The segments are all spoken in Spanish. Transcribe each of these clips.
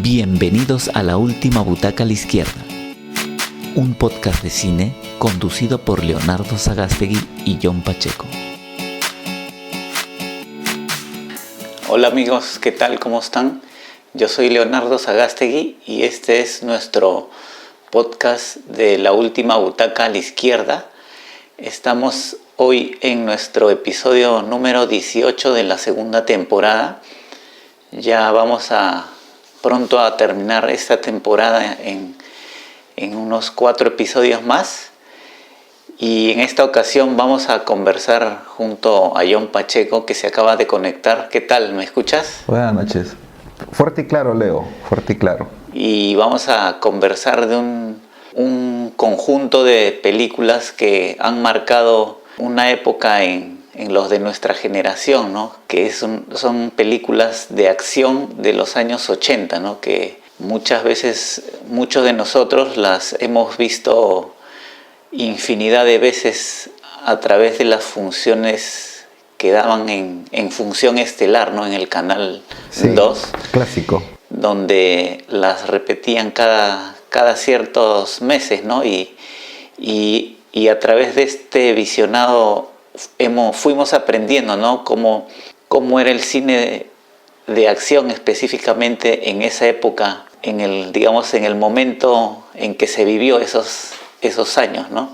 Bienvenidos a La Última Butaca a la Izquierda, un podcast de cine conducido por Leonardo Sagástegui y John Pacheco. Hola amigos, ¿qué tal? ¿Cómo están? Yo soy Leonardo Sagástegui y este es nuestro podcast de La Última Butaca a la Izquierda. Estamos hoy en nuestro episodio número 18 de la segunda temporada. Ya vamos pronto a terminar esta temporada en unos 4 episodios más. Y en esta ocasión vamos a conversar junto a John Pacheco, que se acaba de conectar. ¿Qué tal? ¿Me escuchas? Buenas noches. Fuerte y claro, Leo. Fuerte y claro. Y vamos a conversar de un conjunto de películas que han marcado una época en los de nuestra generación, ¿no? Que son películas de acción de los años 80, ¿no? Que muchas veces, muchos de nosotros las hemos visto infinidad de veces a través de las funciones que daban en función estelar, ¿no? En el canal 2. Clásico. Donde las repetían cada ciertos meses, ¿no? Y a través de este visionado fuimos aprendiendo, ¿no? Cómo era el cine de acción específicamente en esa época, en el momento en que se vivió esos años, ¿no?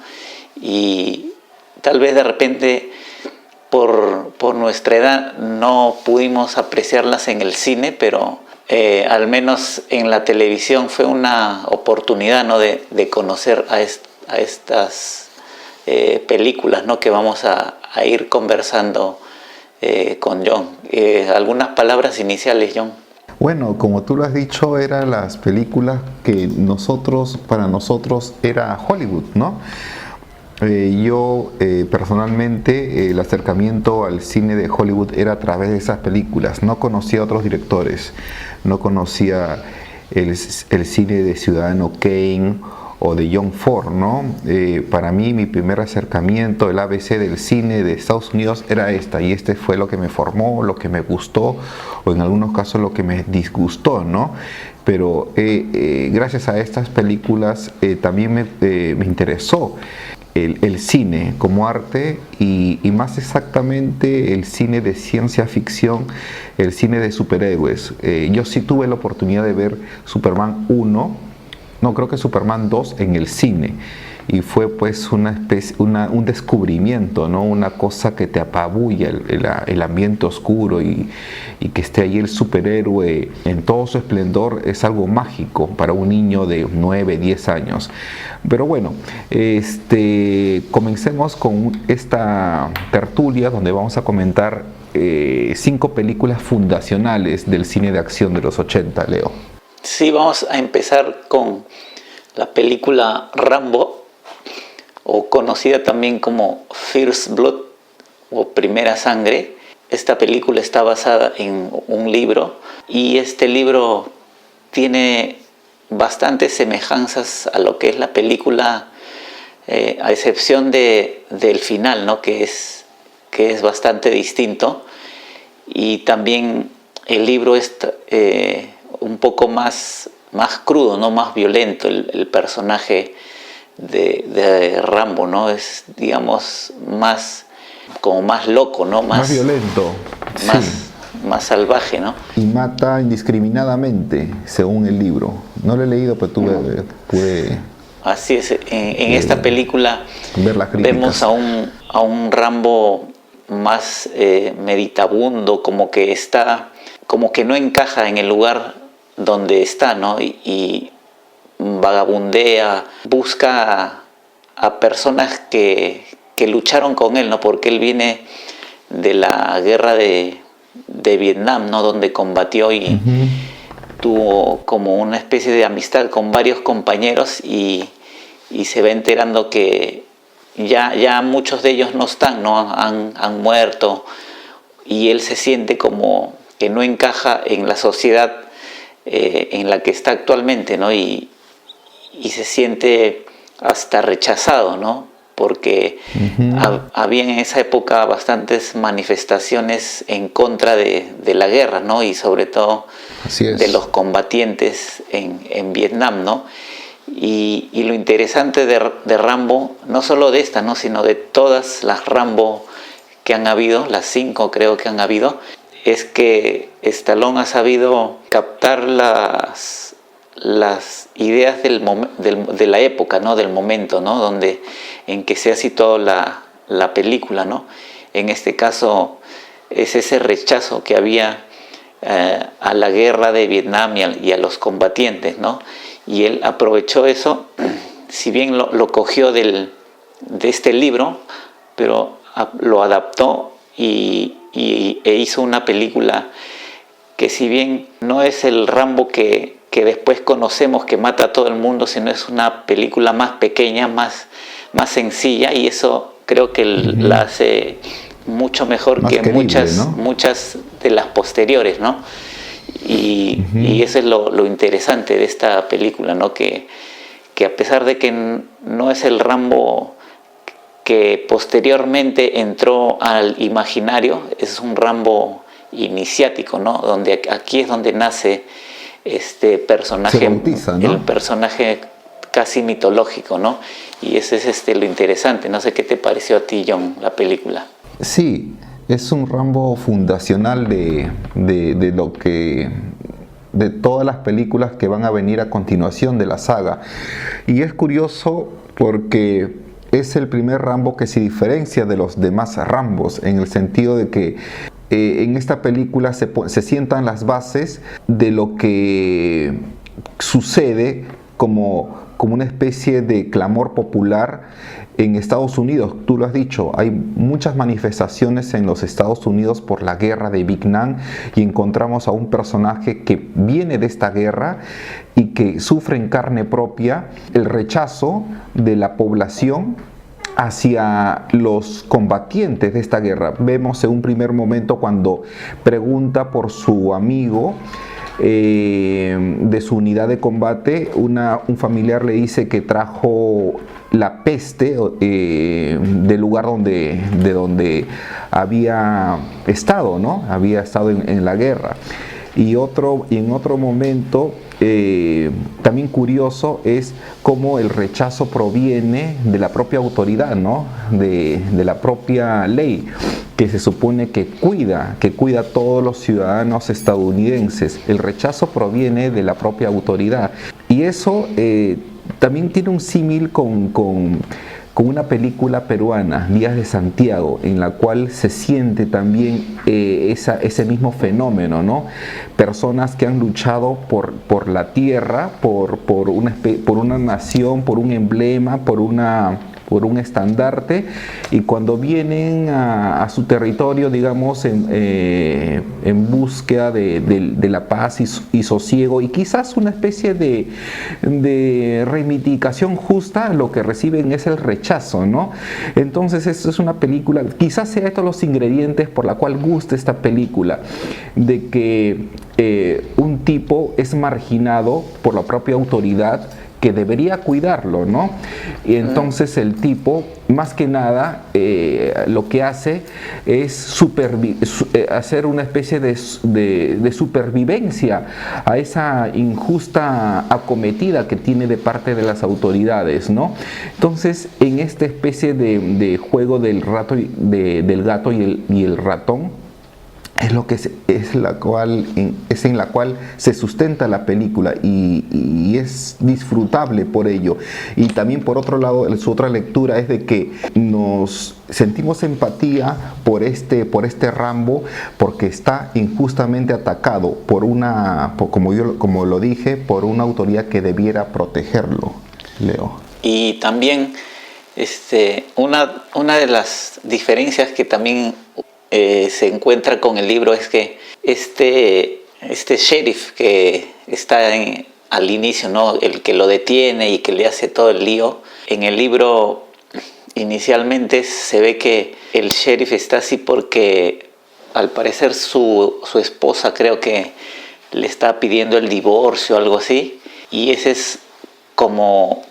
Y tal vez de repente por nuestra edad no pudimos apreciarlas en el cine, pero al menos en la televisión fue una oportunidad, ¿no? de conocer a estas películas, ¿no? Que vamos a ir conversando con John. Algunas palabras iniciales, John. Bueno, como tú lo has dicho, eran las películas que para nosotros era Hollywood, ¿no? Yo personalmente el acercamiento al cine de Hollywood era a través de esas películas. No conocía a otros directores, no conocía el cine de Ciudadano Kane o de John Ford, ¿no? Para mí mi primer acercamiento, el ABC del cine de Estados Unidos era y este fue lo que me formó, lo que me gustó o en algunos casos lo que me disgustó, ¿no? Pero gracias a estas películas también me interesó el cine como arte y más exactamente el cine de ciencia ficción, el cine de superhéroes. Yo sí tuve la oportunidad de ver Superman 1, no, creo que Superman 2 en el cine, y fue pues un descubrimiento, ¿no? Una cosa que te apabulla, el ambiente oscuro y que esté ahí el superhéroe en todo su esplendor es algo mágico para un niño de 9, 10 años. Pero bueno, comencemos con esta tertulia donde vamos a comentar 5 películas fundacionales del cine de acción de los 80, Leo. Sí, vamos a empezar con la película Rambo, o conocida también como First Blood o Primera Sangre. Esta película está basada en un libro y este libro tiene bastantes semejanzas a lo que es la película, a excepción del final, ¿no? que es bastante distinto, y también el libro es un poco más crudo, ¿no? Más violento. El personaje de Rambo, ¿no? Es, digamos, más loco, ¿no? Más violento, más salvaje, ¿no? Y mata indiscriminadamente, según el libro. No lo he leído, pero pude... Así es. En esta película vemos a un Rambo más meditabundo, como que no encaja en el lugar donde está, ¿no? Y vagabundea, busca a personas que lucharon con él, ¿no? Porque él viene de la guerra de Vietnam, ¿no? Donde combatió y tuvo como una especie de amistad con varios compañeros y se va enterando que ya muchos de ellos no están, ¿no? Han muerto, y él se siente como que no encaja en la sociedad en la que está actualmente, ¿no? Y se siente hasta rechazado, ¿no? porque había en esa época bastantes manifestaciones en contra de la guerra, ¿no? Y sobre todo de los combatientes en Vietnam, ¿no? Y lo interesante de Rambo, no solo de esta, ¿no? Sino de todas las Rambo que han habido, las 5 creo que han habido, es que Stallone ha sabido captar las ideas de la época, ¿no? Del momento, ¿no? En que se ha situado la película, ¿no? En este caso es ese rechazo que había a la guerra de Vietnam y a los combatientes, ¿no? Y él aprovechó eso, si bien lo cogió de este libro, pero lo adaptó e hizo una película que, si bien no es el Rambo que después conocemos, que mata a todo el mundo, sino es una película más pequeña, más sencilla, y eso creo que la hace mucho mejor más que querible, muchas de las posteriores, ¿no? Y eso es lo interesante de esta película, ¿no? Que a pesar de que no es el Rambo que posteriormente entró al imaginario, es un Rambo iniciático, ¿no? Donde aquí es donde nace este personaje, se bautiza, ¿no? El personaje casi mitológico, ¿no? Y ese es lo interesante. No sé qué te pareció a ti, John, la película. Sí, es un Rambo fundacional de todas las películas que van a venir a continuación de la saga. Y es curioso porque es el primer Rambo que se diferencia de los demás Rambos, en el sentido de que en esta película se sientan las bases de lo que sucede como una especie de clamor popular en Estados Unidos. Tú lo has dicho, hay muchas manifestaciones en los Estados Unidos por la guerra de Vietnam, y encontramos a un personaje que viene de esta guerra y que sufre en carne propia el rechazo de la población hacia los combatientes de esta guerra. Vemos en un primer momento cuando pregunta por su amigo de su unidad de combate, un familiar le dice que trajo la peste del lugar de donde había estado, ¿no? Había estado en la guerra. Y en otro momento, también curioso, es cómo el rechazo proviene de la propia autoridad, ¿no? De la propia ley, que se supone que cuida a todos los ciudadanos estadounidenses. El rechazo proviene de la propia autoridad. Y eso también tiene un símil con una película peruana, Días de Santiago, en la cual se siente también ese mismo fenómeno, ¿no? Personas que han luchado por la tierra, por una nación, por un emblema, por un estandarte, y cuando vienen a su territorio, digamos, en búsqueda de la paz y sosiego, y quizás una especie de reivindicación justa, lo que reciben es el rechazo, ¿no? Entonces, esto es una película, quizás sea estos los ingredientes por la cual gusta esta película, de que un tipo es marginado por la propia autoridad, que debería cuidarlo, ¿no? Y entonces el tipo, más que nada, lo que hace es hacer una especie de supervivencia a esa injusta acometida que tiene de parte de las autoridades, ¿no? Entonces, en esta especie de juego del gato y el ratón, es en la cual se sustenta la película, y es disfrutable por ello. Y también, por otro lado, su otra lectura es de que nos sentimos empatía por este Rambo, porque está injustamente atacado como lo dije, por una autoridad que debiera protegerlo, Leo. Y también una de las diferencias que también se encuentra con el libro es que este sheriff que está al inicio, ¿no? El que lo detiene y que le hace todo el lío, en el libro inicialmente se ve que el sheriff está así porque al parecer su esposa, creo que le está pidiendo el divorcio o algo así, y ese es como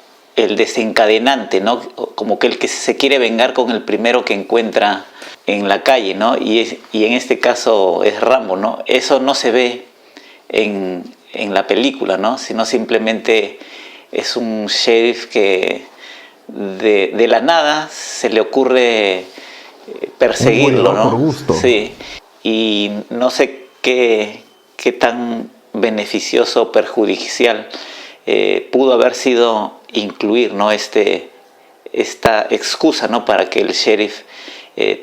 el desencadenante, ¿no? Como que el que se quiere vengar con el primero que encuentra en la calle, ¿no? Y en este caso es Rambo, ¿no? Eso no se ve en la película, ¿no? Sino simplemente es un sheriff que de la nada se le ocurre perseguirlo, ¿no? Por gusto. Sí. Y no sé qué tan beneficioso o perjudicial pudo haber sido incluir, ¿no? Esta excusa, ¿no? Para que el sheriff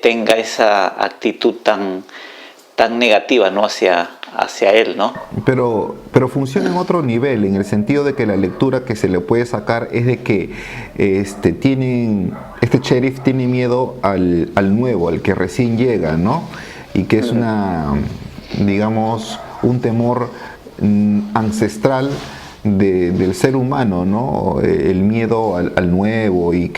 tenga esa actitud tan negativa, ¿no? hacia él, ¿no? Pero funciona en otro nivel, en el sentido de que la lectura que se le puede sacar es de que este sheriff tiene miedo al nuevo, al que recién llega, ¿no? Y que es digamos, un temor ancestral del ser humano, ¿no? El miedo al nuevo y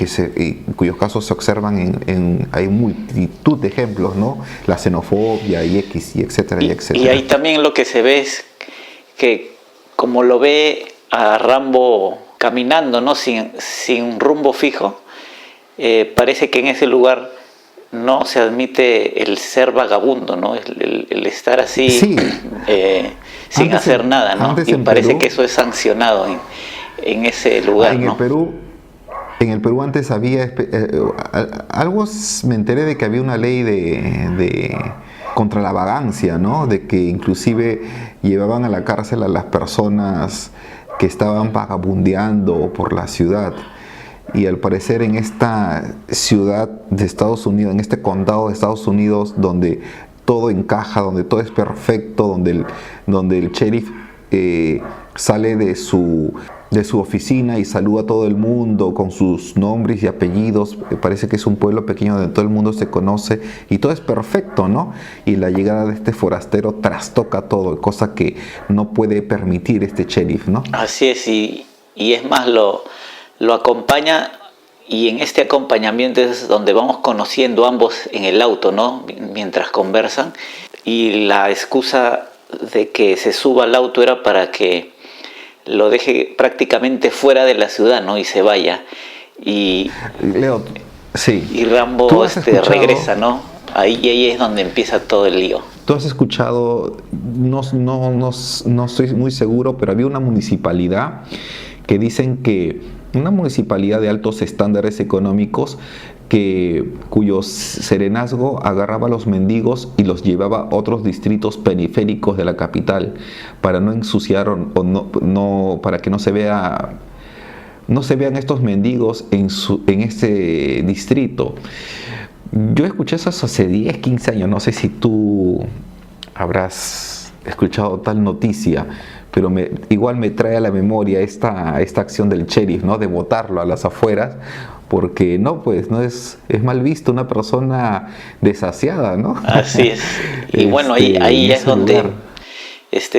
cuyos casos se observan hay multitud de ejemplos, ¿no? La xenofobia y etcétera, y etcétera. Y ahí también lo que se ve es que como lo ve a Rambo caminando, ¿no? Sin rumbo fijo, parece que en ese lugar no se admite el ser vagabundo, ¿no? El estar así, sí. sin hacer nada, ¿no? Y parece Perú, que eso es sancionado en ese lugar, ¿no? En el Perú antes había algo, me enteré de que había una ley de contra la vagancia, ¿no? De que inclusive llevaban a la cárcel a las personas que estaban vagabundeando por la ciudad. Y al parecer en esta ciudad de Estados Unidos, en este condado de Estados Unidos, donde todo encaja, donde todo es perfecto, donde el sheriff sale de su oficina y saluda a todo el mundo con sus nombres y apellidos, parece que es un pueblo pequeño donde todo el mundo se conoce y todo es perfecto, ¿no? Y la llegada de este forastero trastoca todo, cosa que no puede permitir este sheriff, ¿no? Así es, y es más, lo acompaña, y en este acompañamiento es donde vamos conociendo ambos en el auto, ¿no? Mientras conversan, y la excusa de que se suba al auto era para que lo deje prácticamente fuera de la ciudad, ¿no? Y se vaya. Y Leo, sí. Y Rambo regresa, ¿no? Ahí es donde empieza todo el lío. Tú has escuchado, no estoy muy seguro, pero había una municipalidad que dicen que una municipalidad de altos estándares económicos cuyo serenazgo agarraba a los mendigos y los llevaba a otros distritos periféricos de la capital para no ensuciar para que no se vean estos mendigos en este distrito. Yo escuché eso hace 10, 15 años, no sé si tú habrás escuchado tal noticia, pero igual me trae a la memoria esta acción del sheriff, ¿no? De botarlo a las afueras, porque no es mal visto una persona desasiada, ¿no? Así es. Y bueno, ahí es donde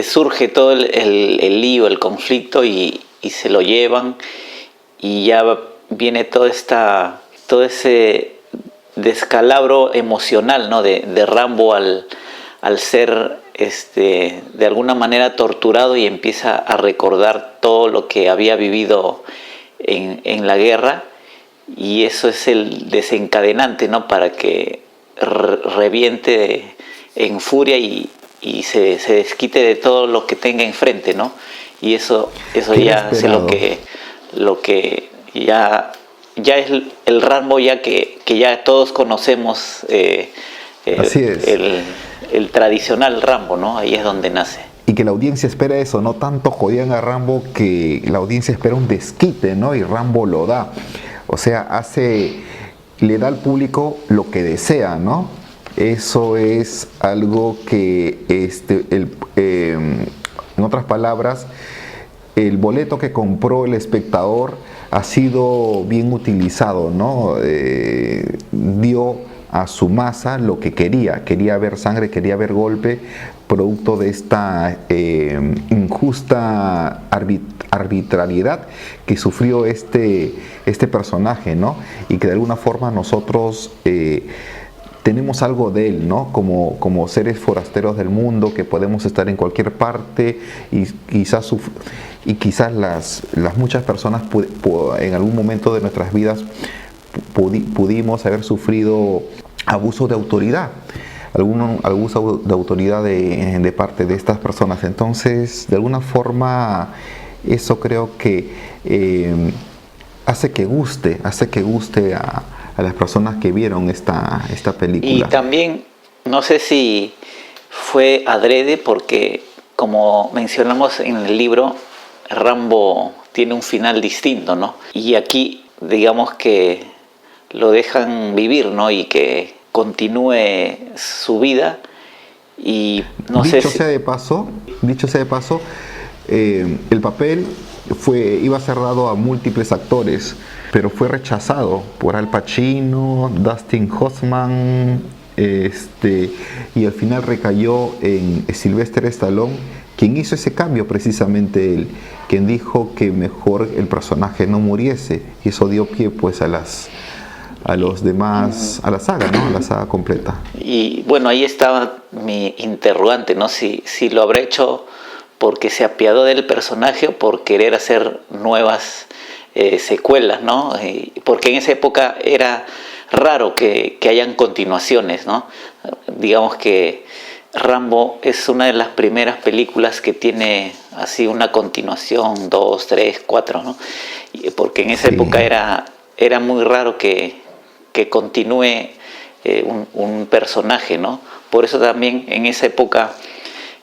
surge todo el lío, el conflicto, y se lo llevan, y ya viene todo ese descalabro emocional, ¿no? de Rambo al ser de alguna manera torturado, y empieza a recordar todo lo que había vivido en la guerra, y eso es el desencadenante, ¿no? Para que reviente en furia y se desquite de todo lo que tenga enfrente, ¿no? Y eso ya es lo que ya es el Rambo ya que ya todos conocemos, Así es. el tradicional Rambo, ¿no? Ahí es donde nace. Y que la audiencia espera eso, no tanto jodían a Rambo, que la audiencia espera un desquite, ¿no? Y Rambo lo da. O sea, le da al público lo que desea, ¿no? Eso es algo que, en otras palabras, el boleto que compró el espectador ha sido bien utilizado, ¿no? Dio a su masa lo que quería ver sangre, quería ver golpe, producto de esta injusta arbitrariedad que sufrió este personaje, ¿no? Y que de alguna forma nosotros tenemos algo de él, ¿no? Como seres forasteros del mundo, que podemos estar en cualquier parte y quizás las muchas personas en algún momento de nuestras vidas pudimos haber sufrido abuso de autoridad. Algún abuso de autoridad de parte de estas personas. Entonces, de alguna forma, eso creo que hace que guste a las personas que vieron esta película. Y también, no sé si fue adrede, porque como mencionamos en el libro, Rambo tiene un final distinto, ¿no? Y aquí, digamos que lo dejan vivir, ¿no? Y que continúe su vida. Y no sé si... Dicho sea de paso, el papel iba cerrado a múltiples actores, pero fue rechazado por Al Pacino, Dustin Hoffman, y al final recayó en Sylvester Stallone, quien hizo ese cambio precisamente él, quien dijo que mejor el personaje no muriese, y eso dio pie pues a los demás, a la saga, ¿no? A la saga completa. Y bueno, ahí estaba mi interrogante, ¿no? Si lo habrá hecho porque se apiadó del personaje o por querer hacer nuevas secuelas, ¿no? Porque en esa época era raro que hayan continuaciones, ¿no? Digamos que Rambo es una de las primeras películas que tiene así una continuación, 2, 3, 4, ¿no? Porque en esa época era muy raro que continúe un personaje, ¿no? Por eso también en esa época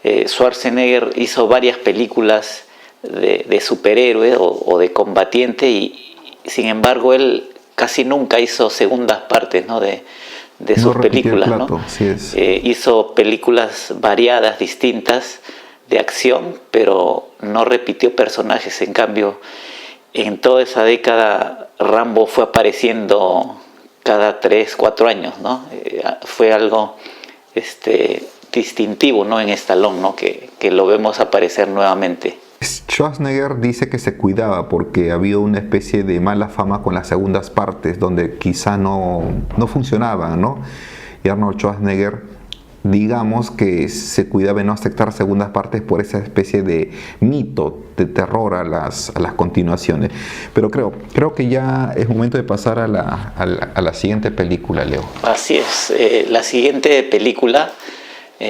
Schwarzenegger hizo varias películas de superhéroe o de combatiente, y sin embargo él casi nunca hizo segundas partes, ¿no? de sus películas, ¿no? Hizo películas variadas, distintas, de acción, pero no repitió personajes. En cambio, en toda esa década Rambo fue apareciendo cada 3, 4 años, ¿no? Fue algo distintivo, ¿no? En Stallone, ¿no? Que lo vemos aparecer nuevamente. Schwarzenegger dice que se cuidaba porque había una especie de mala fama con las segundas partes, donde quizá no funcionaban, ¿no? Y Arnold Schwarzenegger, digamos que se cuidaba de no aceptar segundas partes por esa especie de mito de terror a las continuaciones. Pero creo que ya es momento de pasar a la siguiente película, Leo. Así es. La siguiente película,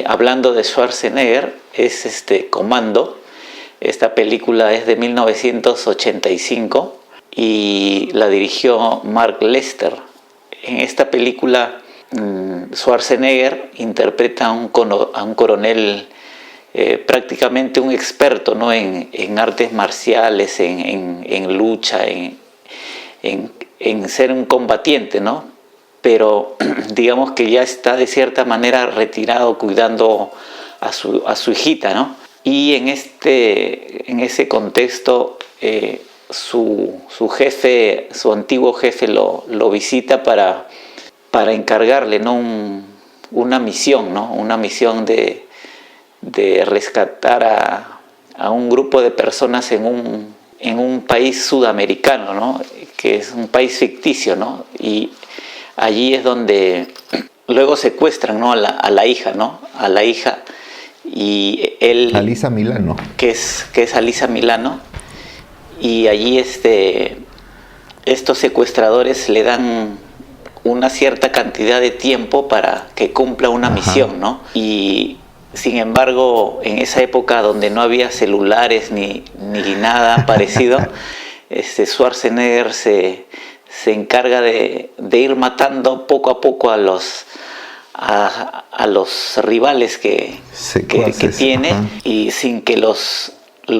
hablando de Schwarzenegger, es Commando. Esta película es de 1985 y la dirigió Mark Lester. En esta película Schwarzenegger interpreta a un coronel, prácticamente un experto, ¿no? en artes marciales, en lucha, en ser un combatiente, ¿no? Pero digamos que ya está de cierta manera retirado, cuidando a su hijita, ¿no? Y en ese contexto su jefe, su antiguo jefe lo visita para encargarle, ¿no? una misión, ¿no? Una misión de rescatar a un grupo de personas en un país sudamericano, ¿no? Que es un país ficticio, ¿no? Y allí es donde luego secuestran, ¿no? a la hija, ¿no? A la hija. Y él, Alyssa Milano, que es Alyssa Milano, y allí estos secuestradores le dan una cierta cantidad de tiempo para que cumpla una misión, ¿no? Y sin embargo, en esa época donde no había celulares ni nada parecido, Schwarzenegger se encarga de ir matando poco a poco a los rivales que tiene, y sin que los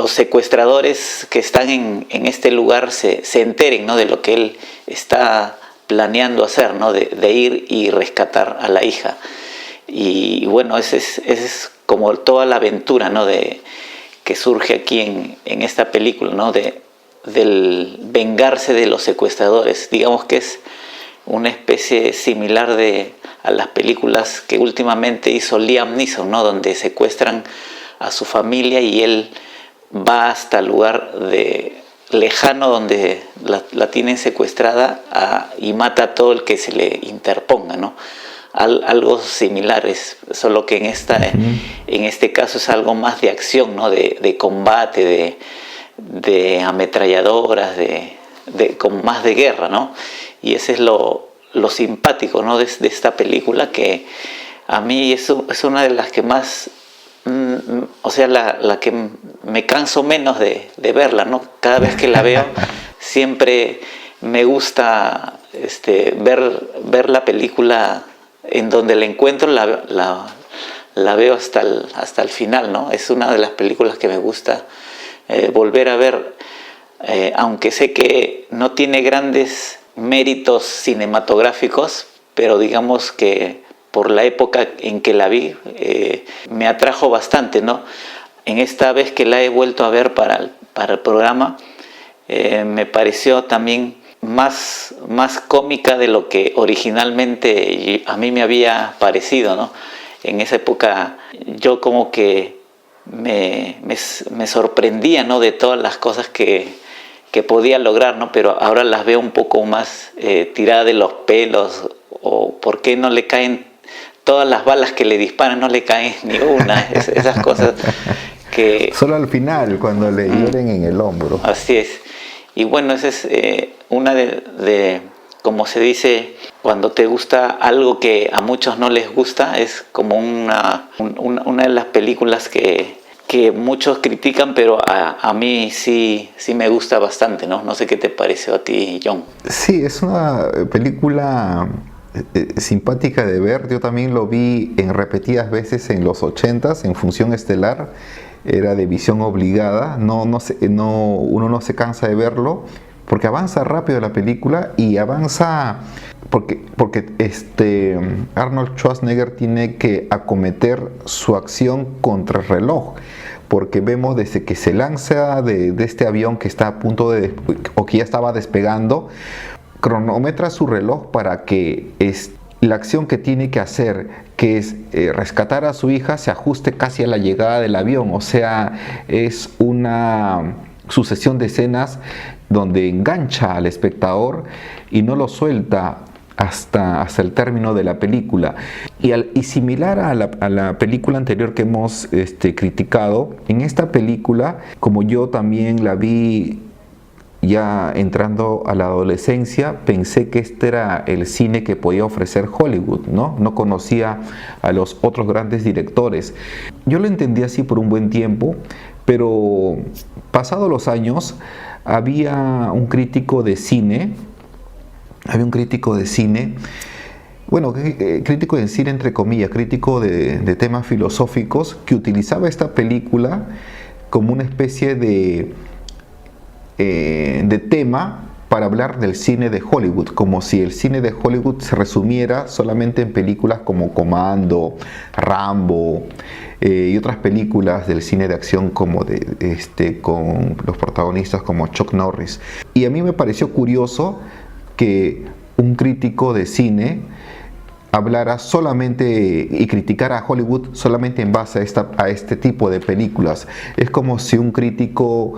secuestradores que están en este lugar se enteren, ¿no? De lo que él está planeando hacer, ¿no? De ir y rescatar a la hija. Y bueno, esa es como toda la aventura, ¿no? Que surge aquí en esta película, ¿no? Del vengarse de los secuestradores. Digamos que es una especie similar a las películas que últimamente hizo Liam Neeson, ¿no? Donde secuestran a su familia y él va hasta el lugar lejano donde la tienen secuestrada y mata a todo el que se le interponga, ¿no? algo similares, solo que en este caso es algo más de acción, ¿no? De combate, de ametralladoras, con más de guerra, ¿no? Y ese es lo simpático, ¿no? de esta película, que a mí es una de las que más, o sea, la que me canso menos de verla, ¿no? Cada vez que la veo siempre me gusta ver la película en donde la encuentro, la veo hasta el final, ¿no? Es una de las películas que me gusta volver a ver, aunque sé que no tiene grandes méritos cinematográficos, pero digamos que por la época en que la vi me atrajo bastante, ¿no? En esta vez que la he vuelto a ver para el programa, me pareció también más cómica de lo que originalmente a mí me había parecido, ¿no? En esa época yo como que me sorprendía, ¿no? De todas las cosas que podía lograr, ¿no? Pero ahora las veo un poco más tirada de los pelos, o por qué no le caen todas las balas que le disparan, no le caen ni una, esas cosas que... Solo al final, cuando le hieren en el hombro. Así es. Y bueno, esa es una de, como se dice, cuando te gusta algo que a muchos no les gusta, es como una de las películas que muchos critican, pero a mí sí me gusta bastante, ¿no? No sé qué te pareció a ti, John. Sí, es una película simpática de ver. Yo también lo vi en repetidas veces en los 80s, en función estelar. Era de visión obligada. Uno no se cansa de verlo, porque avanza rápido la película, y avanza porque Arnold Schwarzenegger tiene que acometer su acción contra el reloj, porque vemos desde que se lanza de este avión que está a punto o que ya estaba despegando, cronometra su reloj para que la acción que tiene que hacer, que es rescatar a su hija, se ajuste casi a la llegada del avión. O sea, es una sucesión de escenas donde engancha al espectador y no lo suelta hasta el término de la película. Y similar a la película anterior que hemos criticado, en esta película, como yo también la vi ya entrando a la adolescencia, pensé que este era el cine que podía ofrecer Hollywood, ¿no? No conocía a los otros grandes directores. Yo lo entendí así por un buen tiempo, pero pasados los años había un crítico de cine, bueno, crítico de cine entre comillas, crítico de temas filosóficos, que utilizaba esta película como una especie de tema para hablar del cine de Hollywood, como si el cine de Hollywood se resumiera solamente en películas como Comando, Rambo y otras películas del cine de acción como con los protagonistas como Chuck Norris. Y a mí me pareció curioso que un crítico de cine hablara solamente y criticara a Hollywood solamente en base a este tipo de películas. Es como si un crítico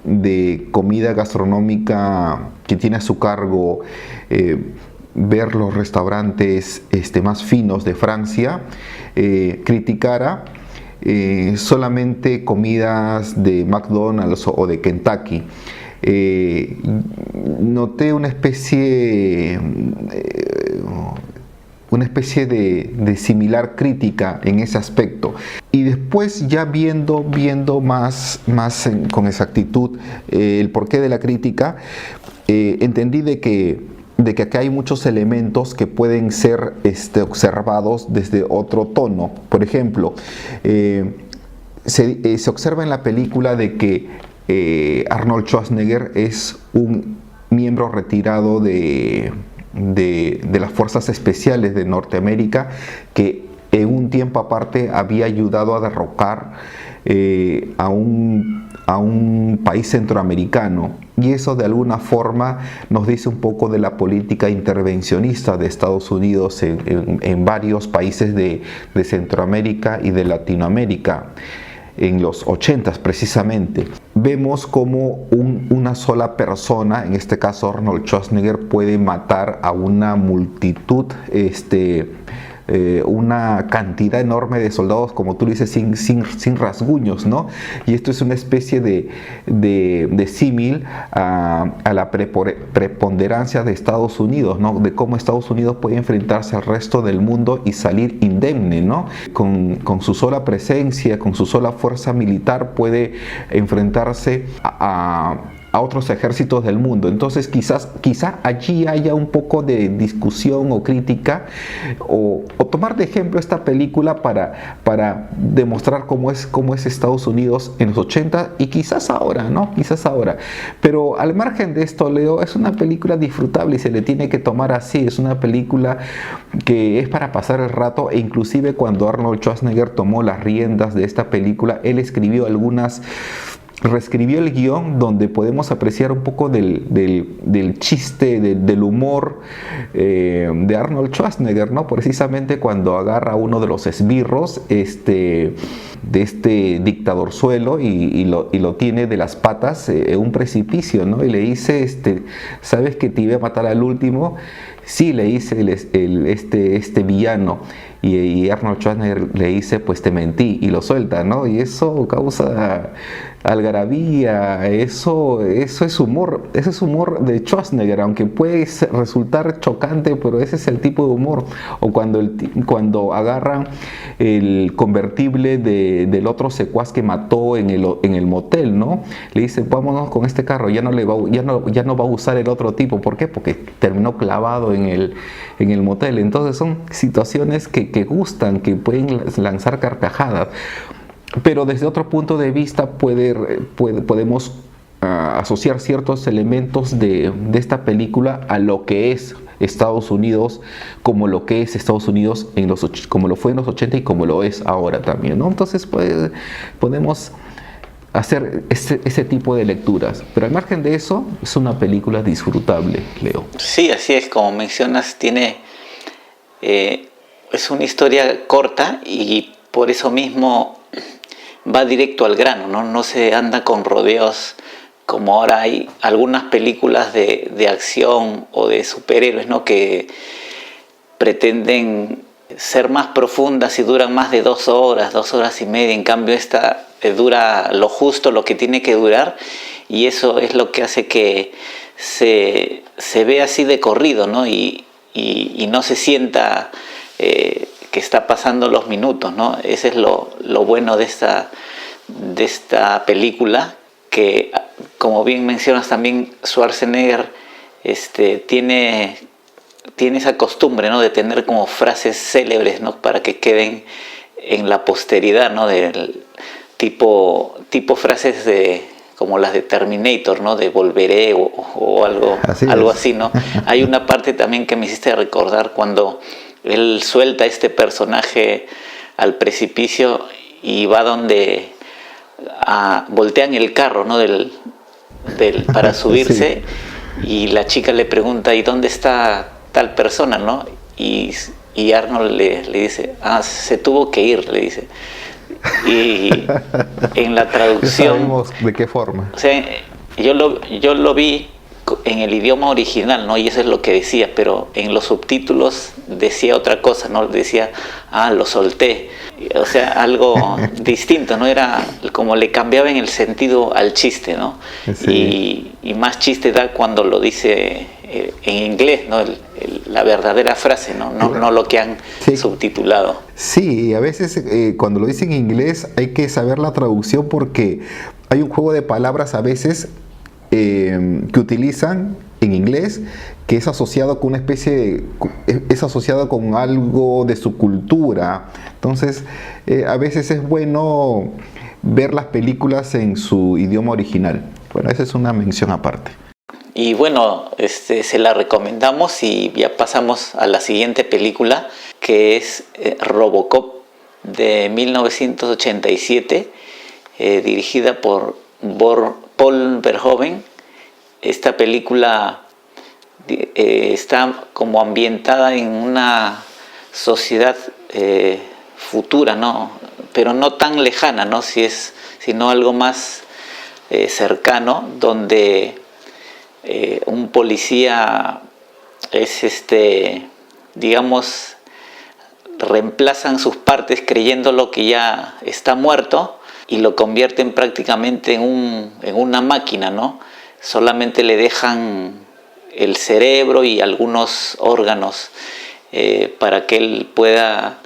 de comida gastronómica que tiene a su cargo ver los restaurantes más finos de Francia, criticara solamente comidas de McDonald's o de Kentucky. Noté una especie de similar crítica en ese aspecto. Y después, ya viendo más con exactitud el porqué de la crítica, entendí de que acá hay muchos elementos que pueden ser observados desde otro tono. Por ejemplo, se observa en la película de que Arnold Schwarzenegger es un miembro retirado de las fuerzas especiales de Norteamérica, que en un tiempo aparte había ayudado a derrocar a un país centroamericano, y eso de alguna forma nos dice un poco de la política intervencionista de Estados Unidos en varios países de Centroamérica y de Latinoamérica. En los 80s precisamente, vemos como una sola persona, en este caso Arnold Schwarzenegger, puede matar a una multitud una cantidad enorme de soldados, como tú dices, sin rasguños, ¿no? Y esto es una especie de símil a la preponderancia de Estados Unidos, ¿no? De cómo Estados Unidos puede enfrentarse al resto del mundo y salir indemne, ¿no? Con su sola presencia, con su sola fuerza militar puede enfrentarse a otros ejércitos del mundo. Entonces quizá allí haya un poco de discusión o crítica o tomar de ejemplo esta película para demostrar cómo es Estados Unidos en los 80 y quizás ahora, ¿no? Quizás ahora. Pero al margen de esto, Leo, es una película disfrutable y se le tiene que tomar así. Es una película que es para pasar el rato, e inclusive cuando Arnold Schwarzenegger tomó las riendas de esta película, él reescribió el guión donde podemos apreciar un poco del chiste, del humor de Arnold Schwarzenegger, ¿no? Precisamente cuando agarra a uno de los esbirros de este dictadorzuelo y lo tiene de las patas en un precipicio, ¿no? Y le dice, ¿sabes que te iba a matar al último? Sí, le dice este villano. Y Arnold Schwarzenegger le dice, pues te mentí, y lo suelta, ¿no? Y eso causa algarabía, eso es humor, ese es humor de Schwarzenegger, aunque puede resultar chocante, pero ese es el tipo de humor. O cuando agarran el convertible del otro secuaz que mató en el motel, ¿no? Le dice, vámonos con este carro, ya no va a usar el otro tipo. ¿Por qué? Porque terminó clavado en el motel. Entonces son situaciones que gustan, que pueden lanzar carcajadas. Pero desde otro punto de vista podemos asociar ciertos elementos de esta película a lo que es Estados Unidos, como lo que es Estados Unidos como lo fue en los 80 y como lo es ahora también, ¿no? Entonces podemos hacer ese tipo de lecturas. Pero al margen de eso, es una película disfrutable, Leo. Sí, así es, como mencionas, es una historia corta y por eso mismo va directo al grano, ¿no? No se anda con rodeos como ahora hay algunas películas de acción o de superhéroes, ¿no? Que pretenden ser más profundas y duran más de 2 horas, 2 horas y media. En cambio esta dura lo justo, lo que tiene que durar, y eso es lo que hace que se vea así de corrido, ¿no? Y no se sienta que está pasando los minutos, ¿no? Ese es lo bueno de esta película, que como bien mencionas también, Schwarzenegger tiene esa costumbre, ¿no? De tener como frases célebres, ¿no? Para que queden en la posteridad, ¿no? Del tipo frases como las de Terminator, ¿no? De volveré o algo así, ¿no? Hay una parte también que me hiciste recordar cuando él suelta a este personaje al precipicio y va donde voltean el carro, ¿no? Para subirse. Sí. Y la chica le pregunta, ¿y dónde está tal persona, no? Y Arnold le dice, se tuvo que ir, le dice. Y en la traducción... Sabemos de qué forma. O sea, yo lo vi en el idioma original, ¿no? Y eso es lo que decía, pero en los subtítulos decía otra cosa, ¿no? Decía, lo solté. O sea, algo distinto, ¿no? Era como le cambiaban el sentido al chiste, ¿no? Sí. Y más chiste da cuando lo dice en inglés, ¿no? La verdadera frase, ¿no? No lo que han subtitulado. Sí, a veces cuando lo dicen en inglés hay que saber la traducción, porque hay un juego de palabras a veces que utilizan en inglés que es asociado con es asociado con algo de su cultura. Entonces a veces es bueno ver las películas en su idioma original. Bueno, esa es una mención aparte. Y bueno, se la recomendamos, y ya pasamos a la siguiente película, que es Robocop de 1987, dirigida por Paul Verhoeven. Esta película está como ambientada en una sociedad futura, ¿no? Pero no tan lejana, ¿no? Sino algo más cercano, donde un policía es, digamos, reemplazan sus partes creyéndolo que ya está muerto y lo convierten prácticamente en una máquina, ¿no? Solamente le dejan el cerebro y algunos órganos para que él pueda,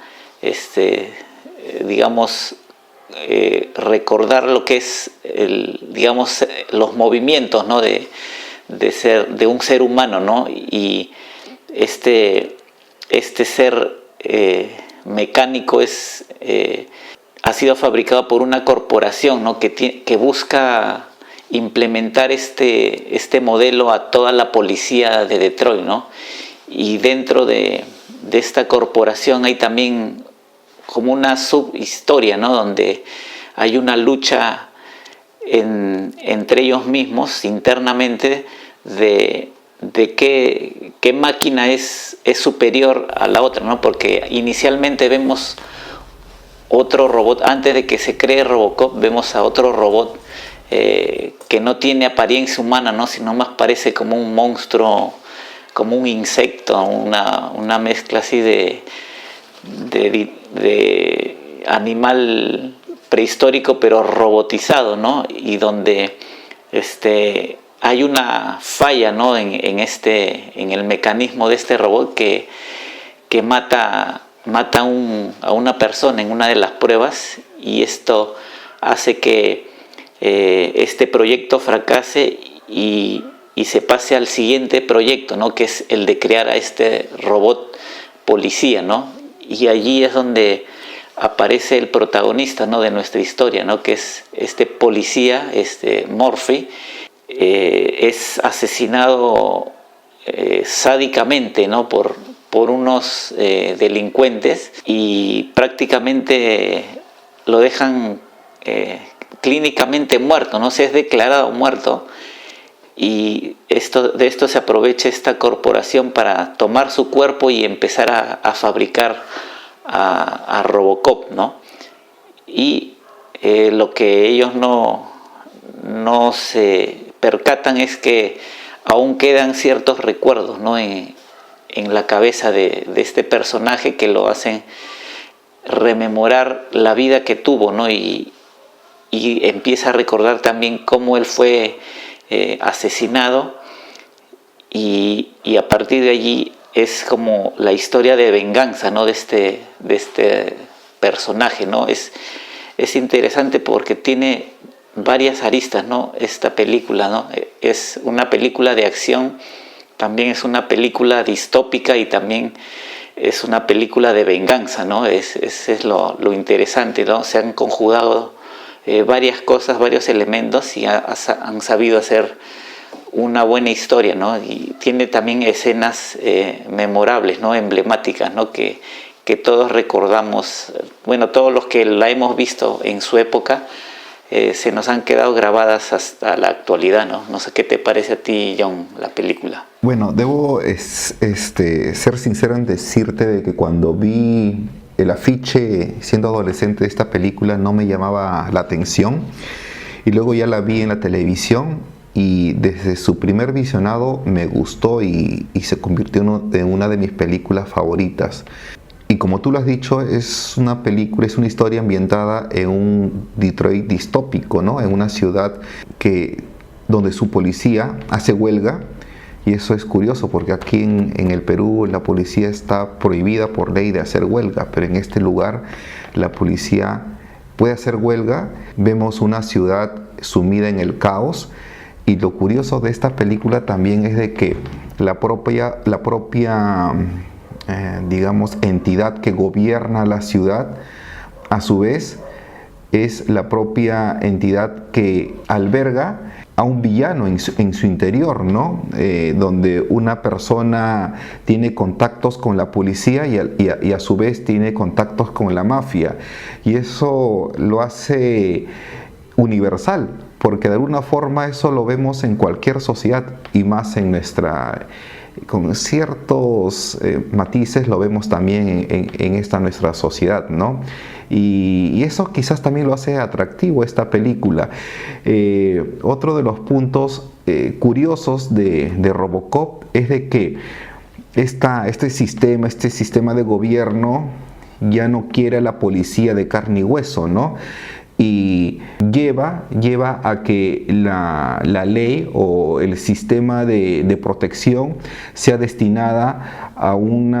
digamos, recordar lo que es digamos, los movimientos, ¿no? de un ser humano, ¿no? Y este ser mecánico ha sido fabricado por una corporación, ¿no? que busca implementar este modelo a toda la policía de Detroit, ¿no? Y dentro de esta corporación hay también como una subhistoria, ¿no? Donde hay una lucha entre ellos mismos internamente de qué máquina es superior a la otra, ¿no? Porque inicialmente vemos otro robot, antes de que se cree Robocop, vemos a otro robot que no tiene apariencia humana, ¿no? Sino más parece como un monstruo, como un insecto, una mezcla así de animal prehistórico pero robotizado, ¿no? Y donde hay una falla, ¿no? en el mecanismo de este robot que mata a una persona en una de las pruebas, y esto hace que este proyecto fracase y se pase al siguiente proyecto, ¿no? Que es el de crear a este robot policía, ¿no? Y allí es donde aparece el protagonista, ¿no? De nuestra historia, ¿no? Que es este policía, Murphy. Es asesinado sádicamente, ¿no? por unos delincuentes, y prácticamente lo dejan clínicamente muerto, ¿no? Se es declarado muerto, y de esto se aprovecha esta corporación para tomar su cuerpo y empezar a fabricar a Robocop, ¿no? Y lo que ellos no se percatan es que aún quedan ciertos recuerdos, ¿no? en la cabeza de este personaje, que lo hacen rememorar la vida que tuvo, ¿no? Y empieza a recordar también cómo él fue asesinado, y a partir de allí es como la historia de venganza, ¿no? de este personaje, ¿no? Es interesante porque tiene varias aristas, ¿no? Esta película, ¿no? Es una película de acción, también es una película distópica, y también es una película de venganza, ¿no? Ese es lo interesante, ¿no? Se han conjugado varias cosas, varios elementos, y han sabido hacer una buena historia, ¿no? Y tiene también escenas memorables, ¿no? Emblemáticas, ¿no? Que todos recordamos, bueno, todos los que la hemos visto en su época, se nos han quedado grabadas hasta la actualidad, ¿no? No sé qué te parece a ti, John, la película. Bueno, debo ser sincero en decirte de que cuando vi el afiche siendo adolescente de esta película no me llamaba la atención, y luego ya la vi en la televisión, y desde su primer visionado me gustó y se convirtió en una de mis películas favoritas. Y como tú lo has dicho, es una película, es una historia ambientada en un Detroit distópico, ¿no? En una ciudad donde su policía hace huelga. Y eso es curioso porque aquí en el Perú la policía está prohibida por ley de hacer huelga, pero en este lugar la policía puede hacer huelga. Vemos una ciudad sumida en el caos, y lo curioso de esta película también es de que la propia digamos, entidad que gobierna la ciudad, a su vez es la propia entidad que alberga a un villano en su interior, ¿no? Donde una persona tiene contactos con la policía y a su vez tiene contactos con la mafia, y eso lo hace universal, porque de alguna forma eso lo vemos en cualquier sociedad, y más con ciertos matices lo vemos también en esta nuestra sociedad, ¿no? Y eso quizás también lo hace atractivo esta película. Otro de los puntos curiosos de Robocop es de que este sistema de gobierno ya no quiere a la policía de carne y hueso, ¿no? Y lleva a que la ley o el sistema de protección sea destinada a un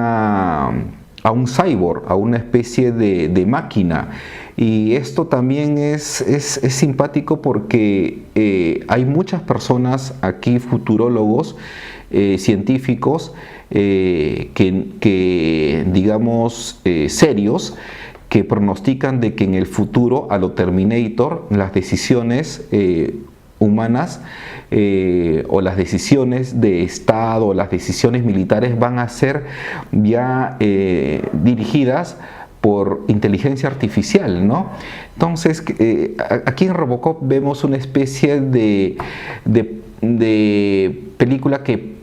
cyborg, a una especie de máquina. Y esto también es simpático porque hay muchas personas aquí, futurólogos, científicos, que digamos serios, que pronostican de que en el futuro, a lo Terminator, las decisiones humanas o las decisiones de Estado o las decisiones militares van a ser ya dirigidas por inteligencia artificial, ¿no? Entonces, aquí en Robocop vemos una especie de película que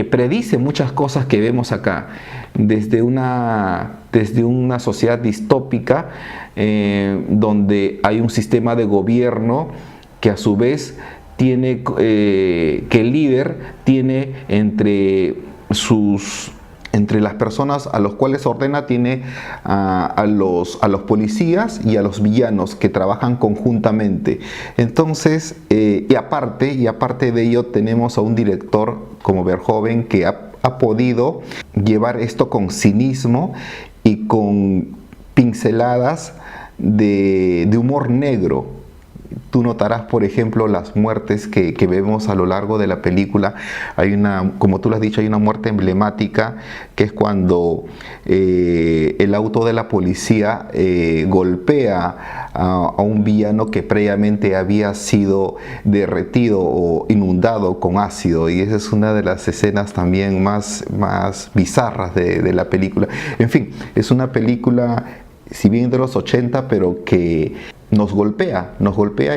predice muchas cosas que vemos acá, desde una sociedad distópica donde hay un sistema de gobierno que a su vez tiene, que el líder tiene entre las personas a los cuales ordena, tiene a los policías y a los villanos que trabajan conjuntamente. Entonces, y aparte de ello, tenemos a un director como Verhoeven que ha podido llevar esto con cinismo y con pinceladas de humor negro. Tú notarás, por ejemplo, las muertes que vemos a lo largo de la película. Hay una, como tú lo has dicho, hay una muerte emblemática, que es cuando el auto de la policía golpea a un villano que previamente había sido derretido o inundado con ácido. Y esa es una de las escenas también más bizarras de la película. En fin, es una película, si bien de los 80, pero que nos golpea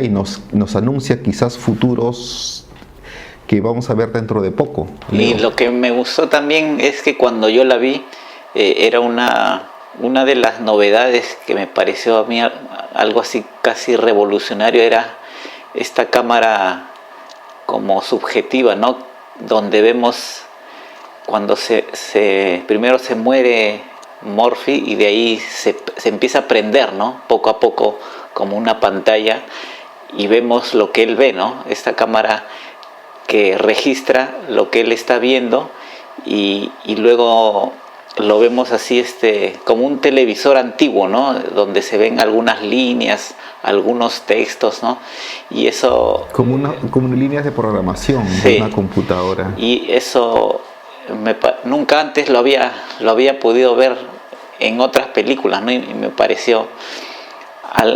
y nos anuncia quizás futuros que vamos a ver dentro de poco. Y lo que me gustó también es que cuando yo la vi, era una de las novedades que me pareció a mí algo así casi revolucionario, era esta cámara como subjetiva, ¿no? Donde vemos cuando primero se muere Murphy y de ahí se empieza a prender, ¿no? Poco a poco, como una pantalla, y vemos lo que él ve, ¿no? Esta cámara que registra lo que él está viendo, y luego lo vemos así, como un televisor antiguo, ¿no? Donde se ven algunas líneas, algunos textos, ¿no? Y eso... Como líneas de programación, sí, de una computadora. Y eso nunca antes lo había podido ver en otras películas, ¿no? Y me pareció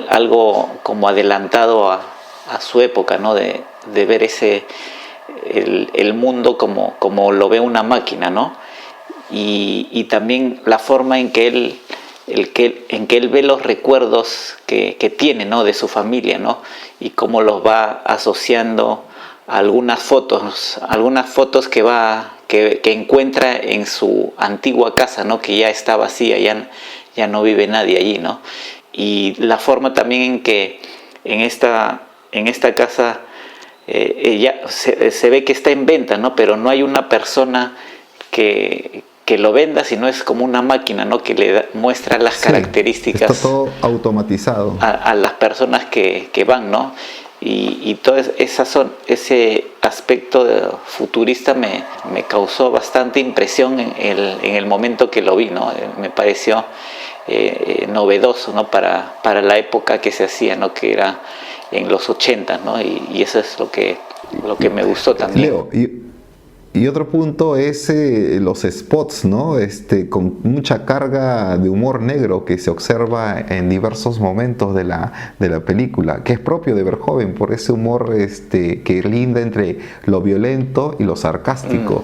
algo como adelantado a su época, ¿no? De ver el mundo como lo ve una máquina, ¿no? Y también la forma en que él ve los recuerdos que tiene, ¿no? De su familia, ¿no? Y cómo los va asociando a algunas fotos que encuentra en su antigua casa, ¿no? Que ya está vacía, ya no vive nadie allí, ¿no? Y la forma también en que en esta casa ya se ve que está en venta, ¿no? Pero no hay una persona que lo venda, sino es como una máquina, ¿no? Que le muestra las características. Está todo automatizado. A las personas que van, ¿no? Y todo ese aspecto futurista me causó bastante impresión en el momento que lo vi, ¿no? Me pareció novedoso, ¿no? Para la época que se hacía, ¿no? Que era en los 80, ¿no? Y eso es lo que me gustó también. Leo, y otro punto es los spots, ¿no? Con mucha carga de humor negro que se observa en diversos momentos de la película, que es propio de Verhoeven, por ese humor que linda entre lo violento y lo sarcástico.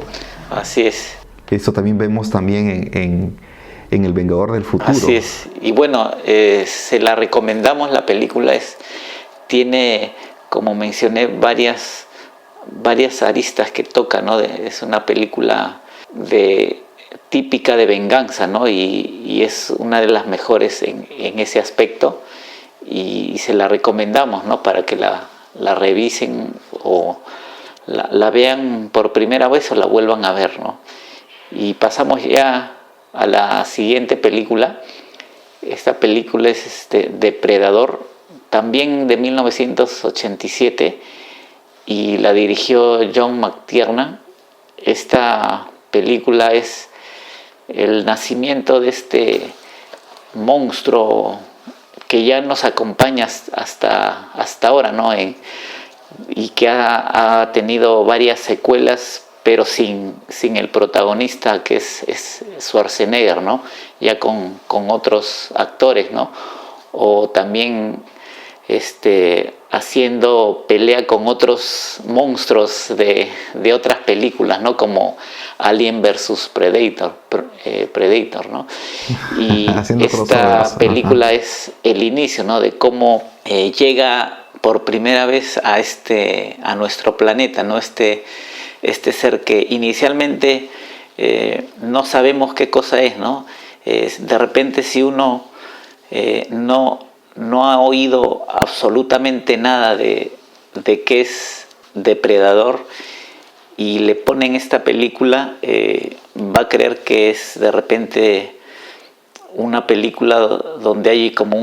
Así es. Eso también vemos también en El Vengador del Futuro. Así es. Y bueno, se la recomendamos, la película tiene, como mencioné, varias aristas que toca, ¿no? Es una película típica de venganza, ¿no? Y es una de las mejores en ese aspecto, y se la recomendamos, ¿no? Para que la revisen o la vean por primera vez o la vuelvan a ver, ¿no? Y pasamos ya a la siguiente película, Esta película es Depredador, también de 1987, y la dirigió John McTiernan. Esta película es el nacimiento de este monstruo que ya nos acompaña hasta ahora, ¿no? Y que ha tenido varias secuelas, pero sin el protagonista, que es Schwarzenegger, ¿no? Ya con otros actores, ¿no? O también haciendo pelea con otros monstruos de otras películas, ¿no? Como Alien vs Predator, ¿no? Y esta película es el inicio, ¿no? De cómo llega por primera vez a nuestro planeta, ¿no? Este ser que inicialmente no sabemos qué cosa es, ¿no? De repente, si uno no ha oído absolutamente nada de qué es Depredador y le ponen esta película, va a creer que es de repente una película donde hay como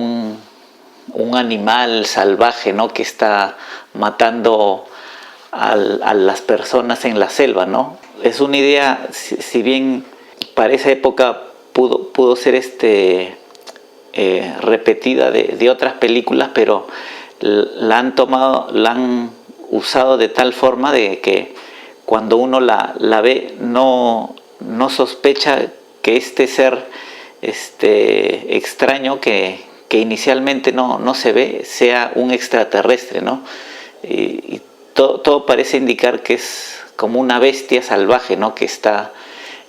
un animal salvaje, ¿no? Que está matando a las personas en la selva, ¿no? Es una idea, si bien para esa época pudo ser repetida de otras películas, pero la han usado de tal forma de que cuando uno la ve no sospecha que este ser extraño que inicialmente no se ve sea un extraterrestre, ¿no? Y todo parece indicar que es como una bestia salvaje, ¿no? Que está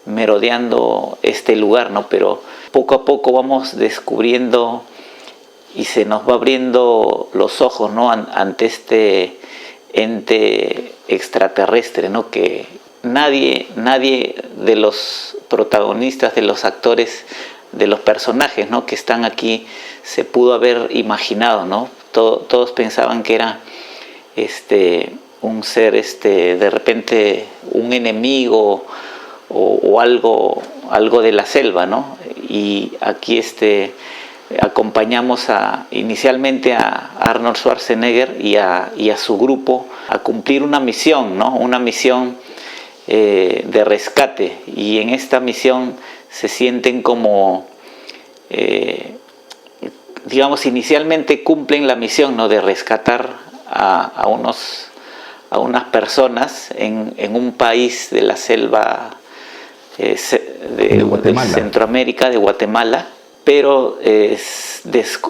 merodeando este lugar, ¿no? Pero poco a poco vamos descubriendo y se nos va abriendo los ojos, ¿no? Ante este ente extraterrestre, ¿no? Que nadie de los protagonistas, de los actores, de los personajes, ¿no? Que están aquí se pudo haber imaginado, ¿no? Todos pensaban que era un ser de repente un enemigo o algo de la selva, ¿no? Y aquí acompañamos inicialmente a Arnold Schwarzenegger y a su grupo a cumplir una misión, ¿no? Una misión de rescate, y en esta misión se sienten como digamos, inicialmente cumplen la misión, ¿no? De rescatar a unas personas en un país de la selva de Centroamérica, de Guatemala, pero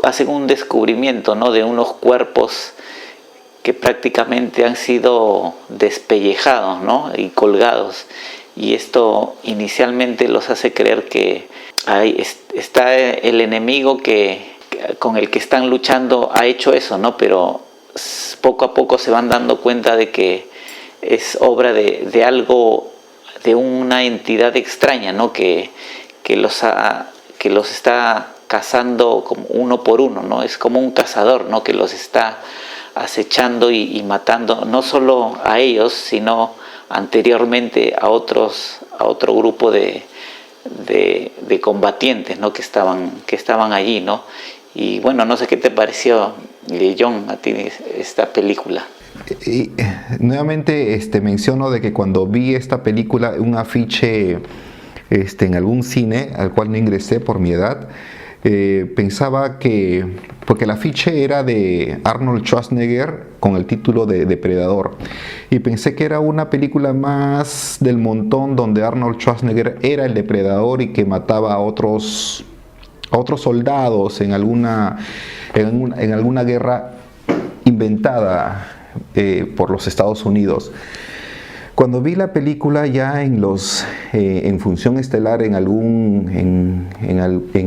hacen un descubrimiento, ¿no? De unos cuerpos que prácticamente han sido despellejados, ¿no? Y colgados, y esto inicialmente los hace creer que está el enemigo con el que están luchando ha hecho eso, ¿no? Pero poco a poco se van dando cuenta de que es obra de algo, de una entidad extraña, ¿no? Que los está cazando como uno por uno, ¿no? Es como un cazador, ¿no? Que los está acechando y matando no solo a ellos, sino anteriormente a otro grupo de combatientes, ¿no? que estaban allí, ¿no? Y bueno, no sé qué te pareció, John, a ti esta película. Y nuevamente menciono de que cuando vi esta película, un afiche en algún cine al cual no ingresé por mi edad, pensaba que, porque el afiche era de Arnold Schwarzenegger con el título de Depredador, y pensé que era una película más del montón donde Arnold Schwarzenegger era el depredador y que mataba a otros soldados en alguna guerra inventada por los Estados Unidos. Cuando vi la película ya en función estelar en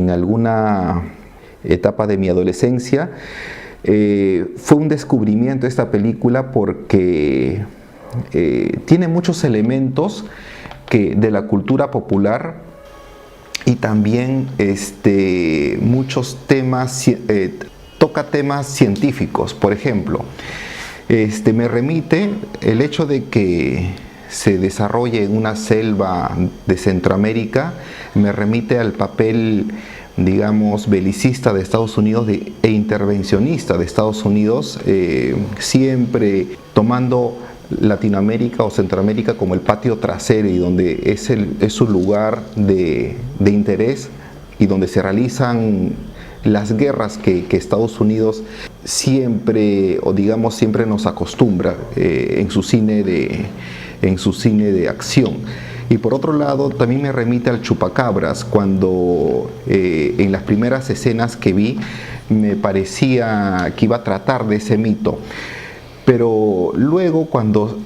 alguna etapa de mi adolescencia, fue un descubrimiento esta película porque tiene muchos elementos de la cultura popular y también muchos temas, toca temas científicos. Por ejemplo, me remite el hecho de que se desarrolle en una selva de Centroamérica, me remite al papel digamos, belicista de Estados Unidos e intervencionista de Estados Unidos, siempre tomando Latinoamérica o Centroamérica como el patio trasero y donde es su lugar de interés y donde se realizan las guerras que Estados Unidos siempre, o digamos siempre nos acostumbra en su cine de acción. Y por otro lado también me remite al Chupacabras, cuando en las primeras escenas que vi me parecía que iba a tratar de ese mito. Pero luego cuando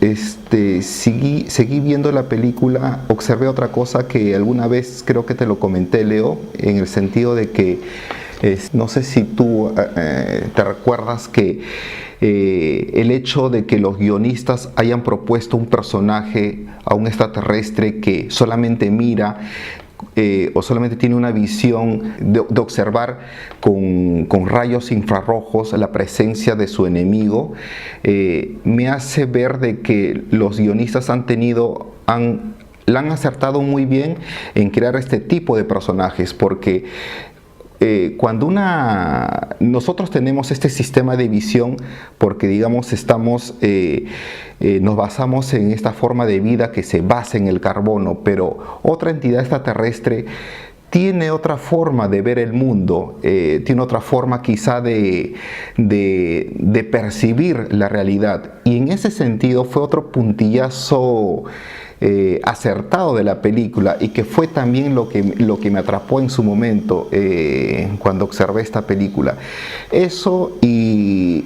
seguí viendo la película, observé otra cosa que alguna vez creo que te lo comenté, Leo, en el sentido de que no sé si tú te recuerdas que el hecho de que los guionistas hayan propuesto un personaje a un extraterrestre que solamente mira o solamente tiene una visión de observar con rayos infrarrojos la presencia de su enemigo, me hace ver de que los guionistas la han acertado muy bien en crear este tipo de personajes, porque cuando nosotros tenemos este sistema de visión porque digamos nos basamos en esta forma de vida que se basa en el carbono, pero otra entidad extraterrestre tiene otra forma de ver el mundo, tiene otra forma quizá de percibir la realidad, y en ese sentido fue otro puntillazo acertado de la película, y que fue también lo que me atrapó en su momento cuando observé esta película. Eso y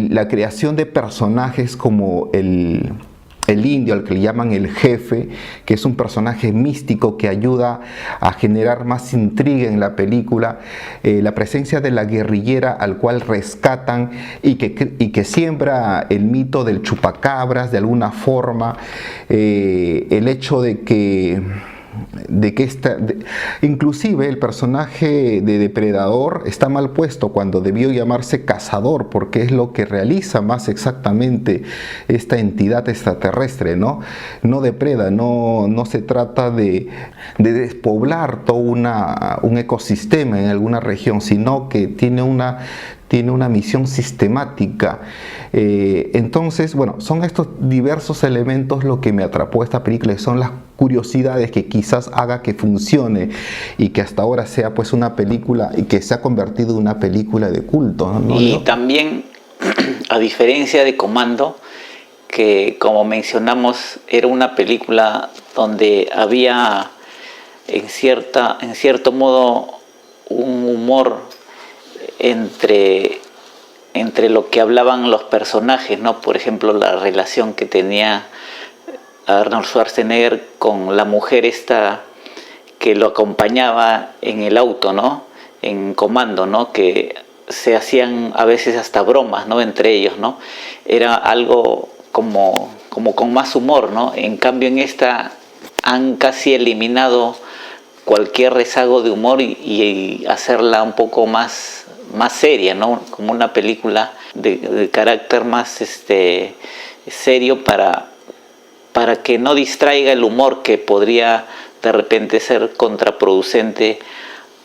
la creación de personajes como el indio, al que le llaman el jefe, que es un personaje místico que ayuda a generar más intriga en la película, la presencia de la guerrillera al cual rescatan y que siembra el mito del chupacabras de alguna forma, el hecho de que inclusive el personaje de depredador está mal puesto cuando debió llamarse cazador, porque es lo que realiza más exactamente esta entidad extraterrestre, ¿no? No depreda, no se trata de despoblar todo un ecosistema en alguna región, sino que tiene una misión sistemática. Entonces, bueno, son estos diversos elementos lo que me atrapó esta película, y son las curiosidades que quizás haga que funcione y que hasta ahora sea pues una película, y que se ha convertido en una película de culto, ¿no? Y también, a diferencia de Comando, que como mencionamos era una película donde había en cierto modo un humor entre lo que hablaban los personajes, ¿no? Por ejemplo, la relación que tenía Arnold Schwarzenegger con la mujer esta que lo acompañaba en el auto, ¿no? En Comando, ¿no? Que se hacían a veces hasta bromas, ¿no? Entre ellos, ¿no? Era algo como con más humor, ¿no? En cambio en esta han casi eliminado cualquier rezago de humor y hacerla un poco más seria, ¿no? Como una película de carácter más serio para que no distraiga el humor que podría de repente ser contraproducente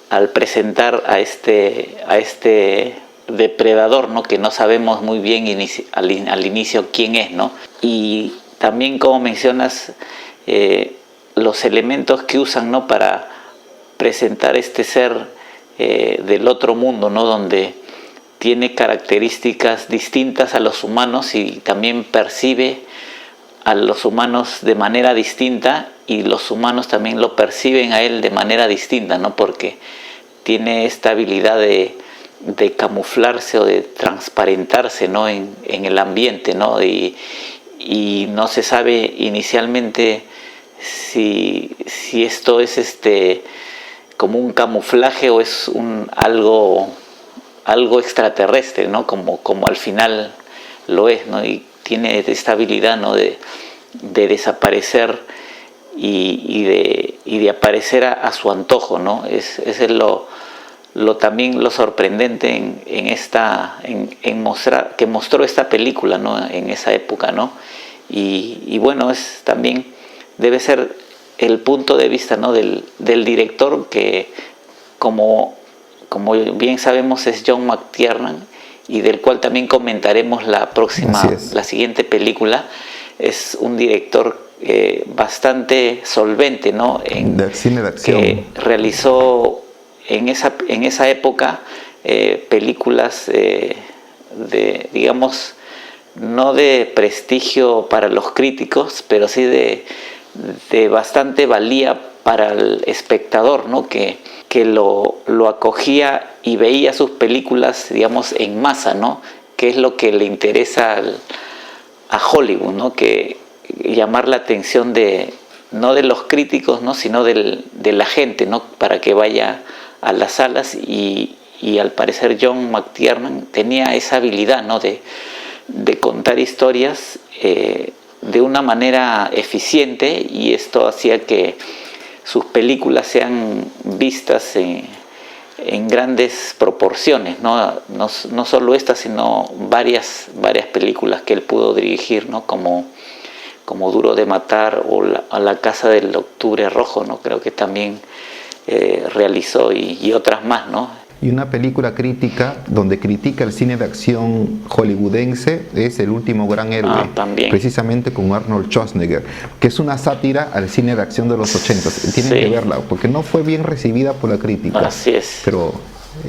al presentar a este depredador, ¿no? Que no sabemos muy bien al inicio quién es, ¿no? Y también, como mencionas, los elementos que usan, ¿no? Para presentar este ser del otro mundo, ¿no? Donde tiene características distintas a los humanos y también percibe a los humanos de manera distinta, y los humanos también lo perciben a él de manera distinta, ¿no? Porque tiene esta habilidad de camuflarse o de transparentarse, ¿no? en el ambiente, ¿no? Y no se sabe inicialmente si esto es como un camuflaje o es algo extraterrestre, ¿no? Como al final lo es, ¿no? Y tiene esta habilidad, ¿no? de desaparecer y de aparecer a su antojo, ¿no? Es también lo sorprendente en mostrar, que mostró esta película, ¿no? En esa época, ¿no? Y bueno, también debe ser el punto de vista, ¿no?, del director, que como bien sabemos es John McTiernan, y del cual también comentaremos la siguiente película. Es un director bastante solvente, ¿no?, de cine de acción. Que realizó en esa época películas digamos, no de prestigio para los críticos, pero sí de bastante valía para el espectador, ¿no?, que lo acogía y veía sus películas, digamos, en masa, ¿no?, que es lo que le interesa a Hollywood, ¿no?, que llamar la atención no de los críticos, ¿no?, sino de la gente, ¿no?, para que vaya a las salas. Y al parecer John McTiernan tenía esa habilidad, ¿no?, de contar historias de una manera eficiente, y esto hacía que sus películas sean vistas en grandes proporciones, ¿no? No solo esta, sino varias películas que él pudo dirigir, ¿no?, como Duro de Matar o a La Casa del Octubre Rojo, ¿no?, creo que también realizó, y otras más, ¿no? Y una película crítica donde critica el cine de acción hollywoodense es El último gran héroe, precisamente con Arnold Schwarzenegger, que es una sátira al cine de acción de los 80. Tienen que verla, porque no fue bien recibida por la crítica. Así es. Pero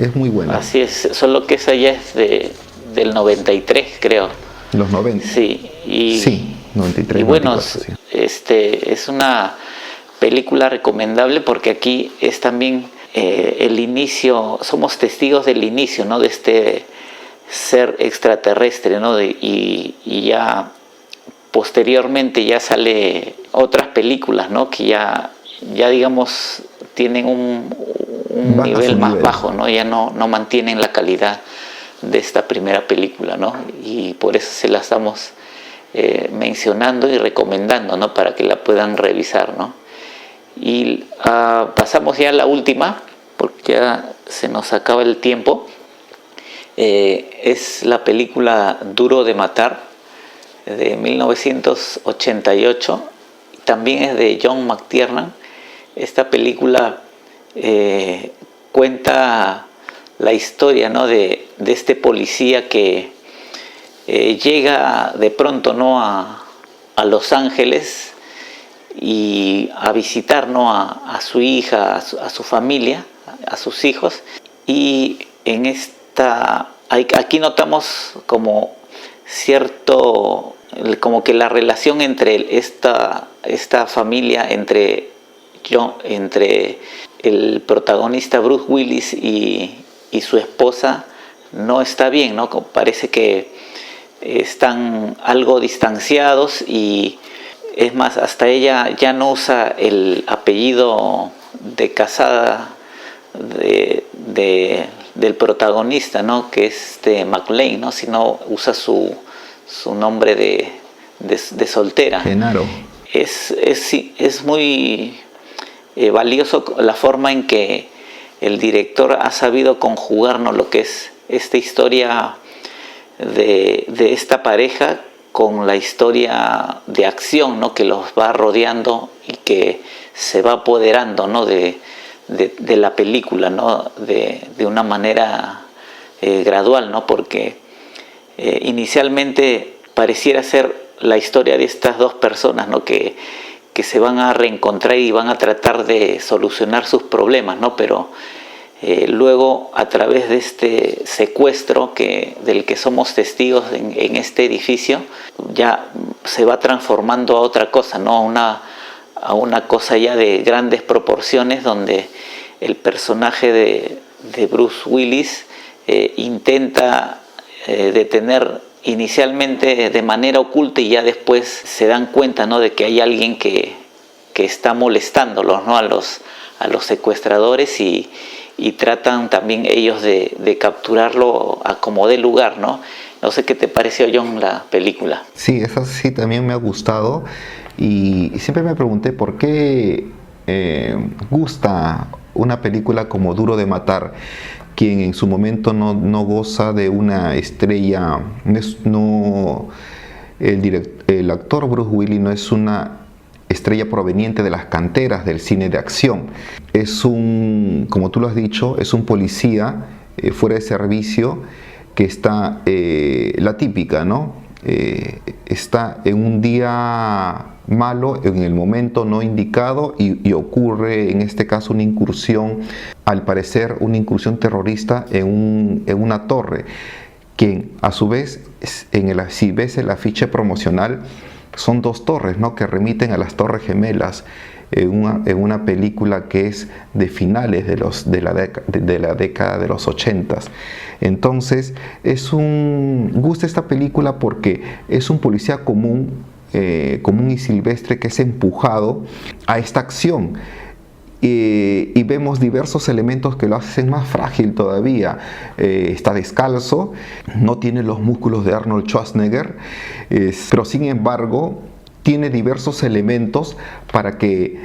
es muy buena. Así es, solo que esa ya es del 93, creo. Los 90. Sí, sí, 93. Y bueno, 94, es una película recomendable, porque aquí es también el inicio, somos testigos del inicio, ¿no?, de este ser extraterrestre, ¿no?, y ya posteriormente ya sale otras películas, ¿no?, que ya digamos tienen un nivel más bajo, ¿no?, ya no mantienen la calidad de esta primera película, ¿no?, y por eso se la estamos mencionando y recomendando, ¿no?, para que la puedan revisar, ¿no? Y pasamos ya a la última, porque ya se nos acaba el tiempo. Es la película Duro de Matar, de 1988. También es de John McTiernan. Esta película cuenta la historia, ¿no?, de este policía que llega de pronto, ¿no?, a Los Ángeles, y a visitar, ¿no?, a su hija, a su familia, a sus hijos. Y aquí notamos como que la relación entre esta familia, entre el protagonista Bruce Willis y su esposa, no está bien, ¿no? Parece que están algo distanciados, y es más, hasta ella ya no usa el apellido de casada del protagonista, ¿no?, que es McLean, ¿no?, sino usa su nombre de soltera. Genaro. Es muy valioso la forma en que el director ha sabido conjugar, ¿no?, lo que es esta historia de esta pareja con la historia de acción, ¿no?, que los va rodeando y que se va apoderando, ¿no?, de la película, ¿no?, de una manera gradual, ¿no?, porque inicialmente pareciera ser la historia de estas dos personas, ¿no?, que se van a reencontrar y van a tratar de solucionar sus problemas, ¿no?, pero luego, a través de este secuestro del que somos testigos en este edificio, ya se va transformando a otra cosa, ¿no?, a una cosa ya de grandes proporciones, donde el personaje de Bruce Willis intenta detener inicialmente de manera oculta, y ya después se dan cuenta, ¿no?, de que hay alguien que está molestándolos, ¿no?, a los secuestradores, y tratan también ellos de capturarlo a como dé lugar, ¿no? No sé qué te pareció, John, la película. Sí, esa sí también me ha gustado, y siempre me pregunté por qué gusta una película como Duro de Matar, quien en su momento no goza de una estrella, el actor Bruce Willis no es una estrella proveniente de las canteras del cine de acción. Como tú lo has dicho, es un policía fuera de servicio que está, la típica, ¿no? Está en un día malo, en el momento no indicado, y ocurre en este caso una incursión, al parecer una incursión terrorista en una torre, que a su vez, si ves el afiche promocional, son dos torres, ¿no?, que remiten a las Torres Gemelas, en una película que es de finales de la década de los 80. Entonces, gusta esta película porque es un policía común y silvestre que es empujado a esta acción. Y vemos diversos elementos que lo hacen más frágil todavía. Está descalzo, no tiene los músculos de Arnold Schwarzenegger, pero sin embargo tiene diversos elementos para que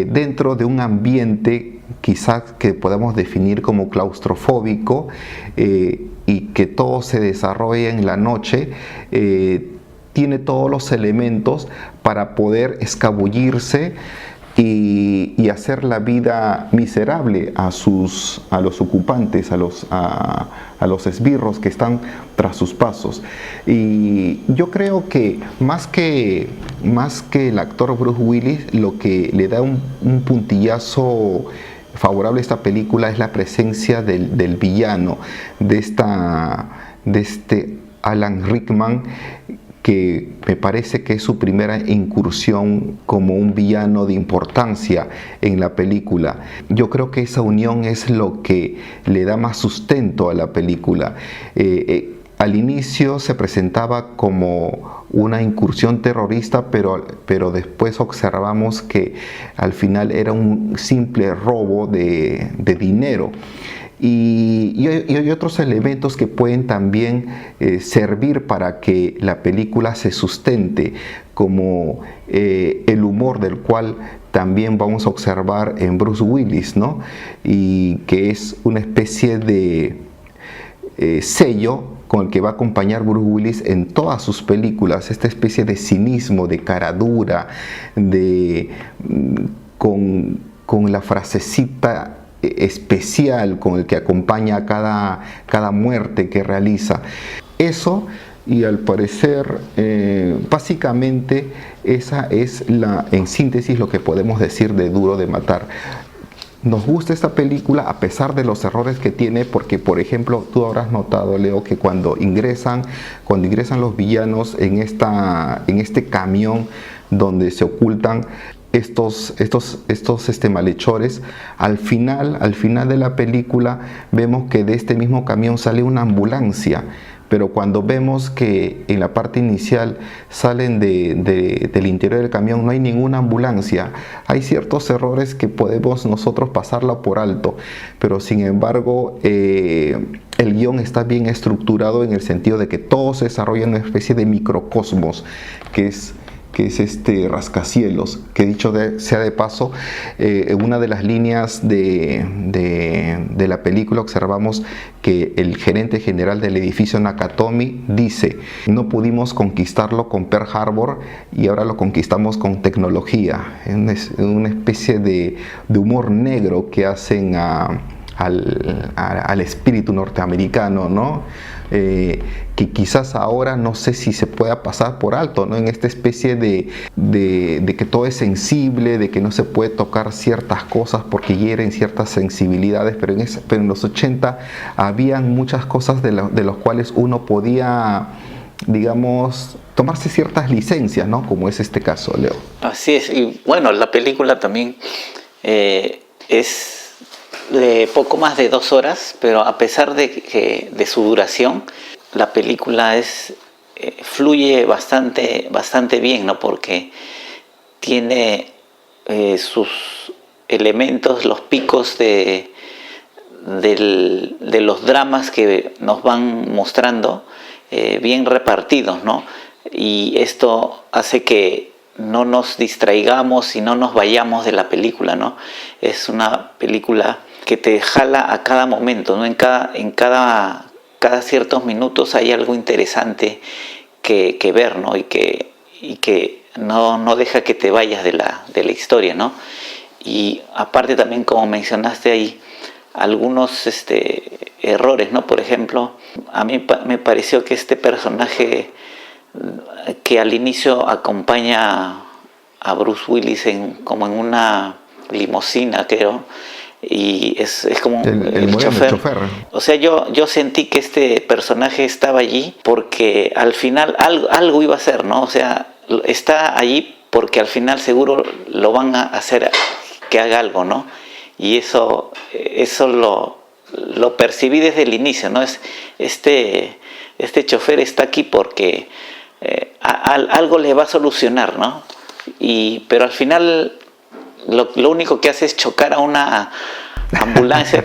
dentro de un ambiente quizás que podamos definir como claustrofóbico, y que todo se desarrolle en la noche, tiene todos los elementos para poder escabullirse y hacer la vida miserable a los ocupantes, a los esbirros que están tras sus pasos. Y yo creo que más que el actor Bruce Willis, lo que le da un puntillazo favorable a esta película es la presencia del villano, de este Alan Rickman, que me parece que es su primera incursión como un villano de importancia en la película. Yo creo que esa unión es lo que le da más sustento a la película. Al inicio se presentaba como una incursión terrorista, pero después observamos que al final era un simple robo de dinero. Y hay otros elementos que pueden también servir para que la película se sustente, como el humor, del cual también vamos a observar en Bruce Willis, ¿no? Y que es una especie de sello con el que va a acompañar Bruce Willis en todas sus películas, esta especie de cinismo, de caradura, con la frasecita especial con el que acompaña cada muerte que realiza. Eso, y al parecer, básicamente esa es en síntesis lo que podemos decir de Duro de Matar. Nos gusta esta película a pesar de los errores que tiene, porque, por ejemplo, tú habrás notado, Leo, que cuando ingresan los villanos en este camión donde se ocultan estos malhechores, al final de la película vemos que de este mismo camión sale una ambulancia, pero cuando vemos que en la parte inicial salen del interior del camión, no hay ninguna ambulancia. Hay ciertos errores que podemos nosotros pasarla por alto, pero sin embargo el guión está bien estructurado en el sentido de que todo se desarrolla en una especie de microcosmos, que es este rascacielos, que dicho sea de paso, en una de las líneas de la película observamos que el gerente general del edificio Nakatomi dice: no pudimos conquistarlo con Pearl Harbor y ahora lo conquistamos con tecnología. Es una especie de humor negro que hacen al espíritu norteamericano, ¿no? Que quizás ahora no sé si se pueda pasar por alto, ¿no? En esta especie de que todo es sensible, de que no se puede tocar ciertas cosas porque hieren ciertas sensibilidades, pero en los 80 habían muchas cosas de los cuales uno podía, digamos, tomarse ciertas licencias, ¿no? Como es este caso, Leo. Así es, y bueno, la película también es de poco más de 2 horas, pero a pesar de su duración, la película fluye bastante bien, ¿no? Porque tiene sus elementos, los picos de los dramas que nos van mostrando bien repartidos, ¿no? Y esto hace que no nos distraigamos y no nos vayamos de la película, ¿no? Es una película que te jala a cada momento, ¿no? En cada ciertos minutos hay algo interesante que ver, ¿no? Y que no deja que te vayas de la historia, ¿no? Y aparte también, como mencionaste ahí, algunos errores, ¿no? Por ejemplo, a mí me pareció que este personaje que al inicio acompaña a Bruce Willis como en una limusina, creo, y es como el chofer. O sea, yo sentí que este personaje estaba allí porque al final algo iba a hacer, ¿no? O sea, está allí porque al final seguro lo van a hacer que haga algo, ¿no? Y eso lo percibí desde el inicio, ¿no? Este chofer está aquí porque algo le va a solucionar, ¿no? Pero al final lo único que hace es chocar a una ambulancia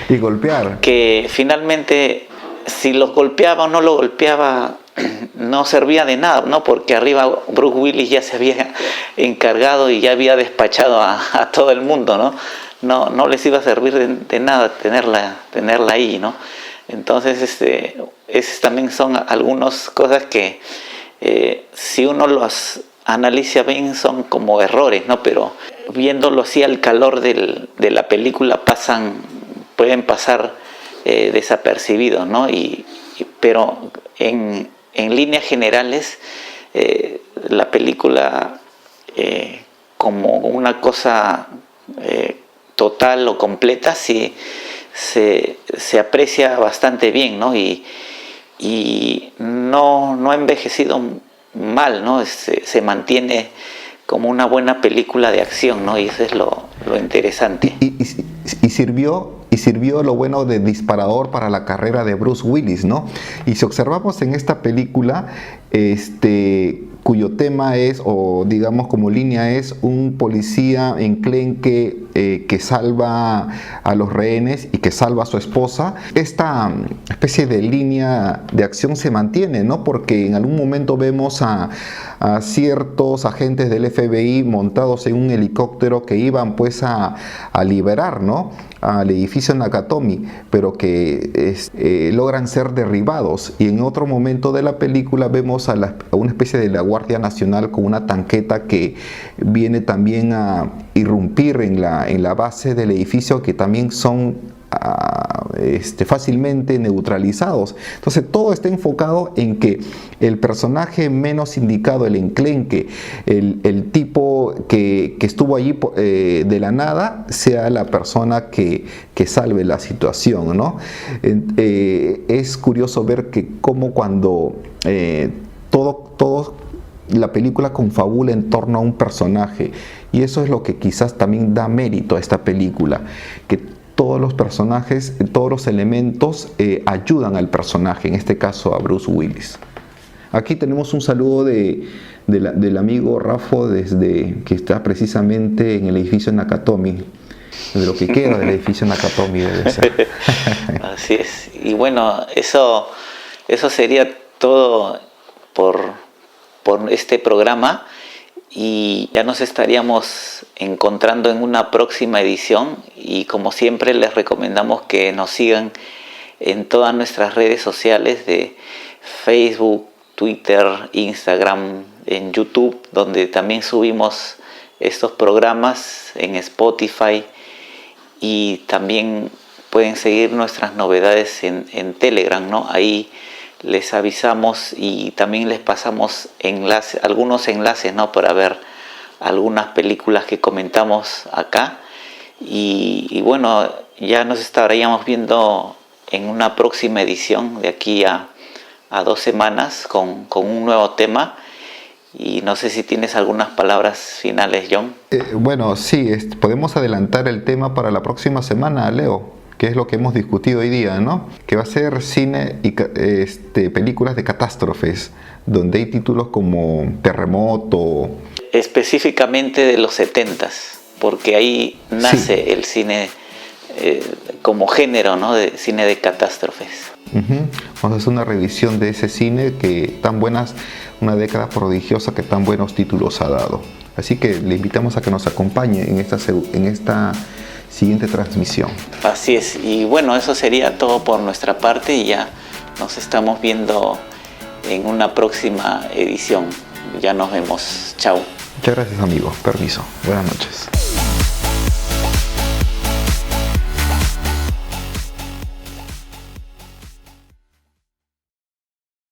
y golpear. Que finalmente, si los golpeaba o no lo golpeaba, no servía de nada, ¿no? Porque arriba Bruce Willis ya se había encargado y ya había despachado a todo el mundo, ¿no? No les iba a servir de nada tenerla ahí, ¿no? Entonces, esas también son algunas cosas que si uno los analiza bien son como errores, ¿no? Pero viéndolo así al calor de la película pueden pasar desapercibidos, ¿no? Pero en líneas generales la película como una cosa total o completa sí se aprecia bastante bien, ¿no? Y no ha envejecido mal, ¿no? Se mantiene como una buena película de acción, ¿no? Y eso es lo interesante. Y sirvió lo bueno de disparador para la carrera de Bruce Willis, ¿no? Y si observamos en esta película, cuyo tema es, o digamos como línea es, un policía enclenque que salva a los rehenes y que salva a su esposa. Esta especie de línea de acción se mantiene, ¿no? Porque en algún momento vemos a ciertos agentes del FBI montados en un helicóptero que iban pues a liberar, ¿no?, al edificio Nakatomi, pero que logran ser derribados. Y en otro momento de la película vemos a una especie de la Guardia Nacional con una tanqueta que viene también a irrumpir en la base del edificio, que también son fácilmente neutralizados. Entonces todo está enfocado en que el personaje menos indicado, el enclenque, el tipo que estuvo allí de la nada, sea la persona que salve la situación, ¿no? Es curioso ver que como cuando todo la película confabula en torno a un personaje, y eso es lo que quizás también da mérito a esta película, que todos los personajes, todos los elementos ayudan al personaje, en este caso a Bruce Willis. Aquí tenemos un saludo del amigo Rafa, que está precisamente en el edificio Nakatomi, de lo que queda del edificio Nakatomi debe ser. Así es. Y bueno, eso sería todo por este programa. Y ya nos estaríamos encontrando en una próxima edición, y como siempre les recomendamos que nos sigan en todas nuestras redes sociales de Facebook, Twitter, Instagram, en YouTube, donde también subimos estos programas, en Spotify, y también pueden seguir nuestras novedades en Telegram, ¿no? Ahí les avisamos y también les pasamos algunos enlaces, ¿no?, para ver algunas películas que comentamos acá. Y bueno, ya nos estaríamos viendo en una próxima edición de aquí a 2 semanas con un nuevo tema. Y no sé si tienes algunas palabras finales, John. Bueno, sí, podemos adelantar el tema para la próxima semana, Leo, que es lo que hemos discutido hoy día, ¿no? Que va a ser cine y películas de catástrofes, donde hay títulos como Terremoto. Específicamente de los 70s, porque ahí nace el cine como género, ¿no?, de cine de catástrofes. Vamos a hacer una revisión de ese cine una década prodigiosa que tan buenos títulos ha dado. Así que le invitamos a que nos acompañe en esta siguiente transmisión. Así es, y bueno, eso sería todo por nuestra parte, y ya nos estamos viendo en una próxima edición. Ya nos vemos. Chao. Muchas gracias, amigo. Permiso. Buenas noches.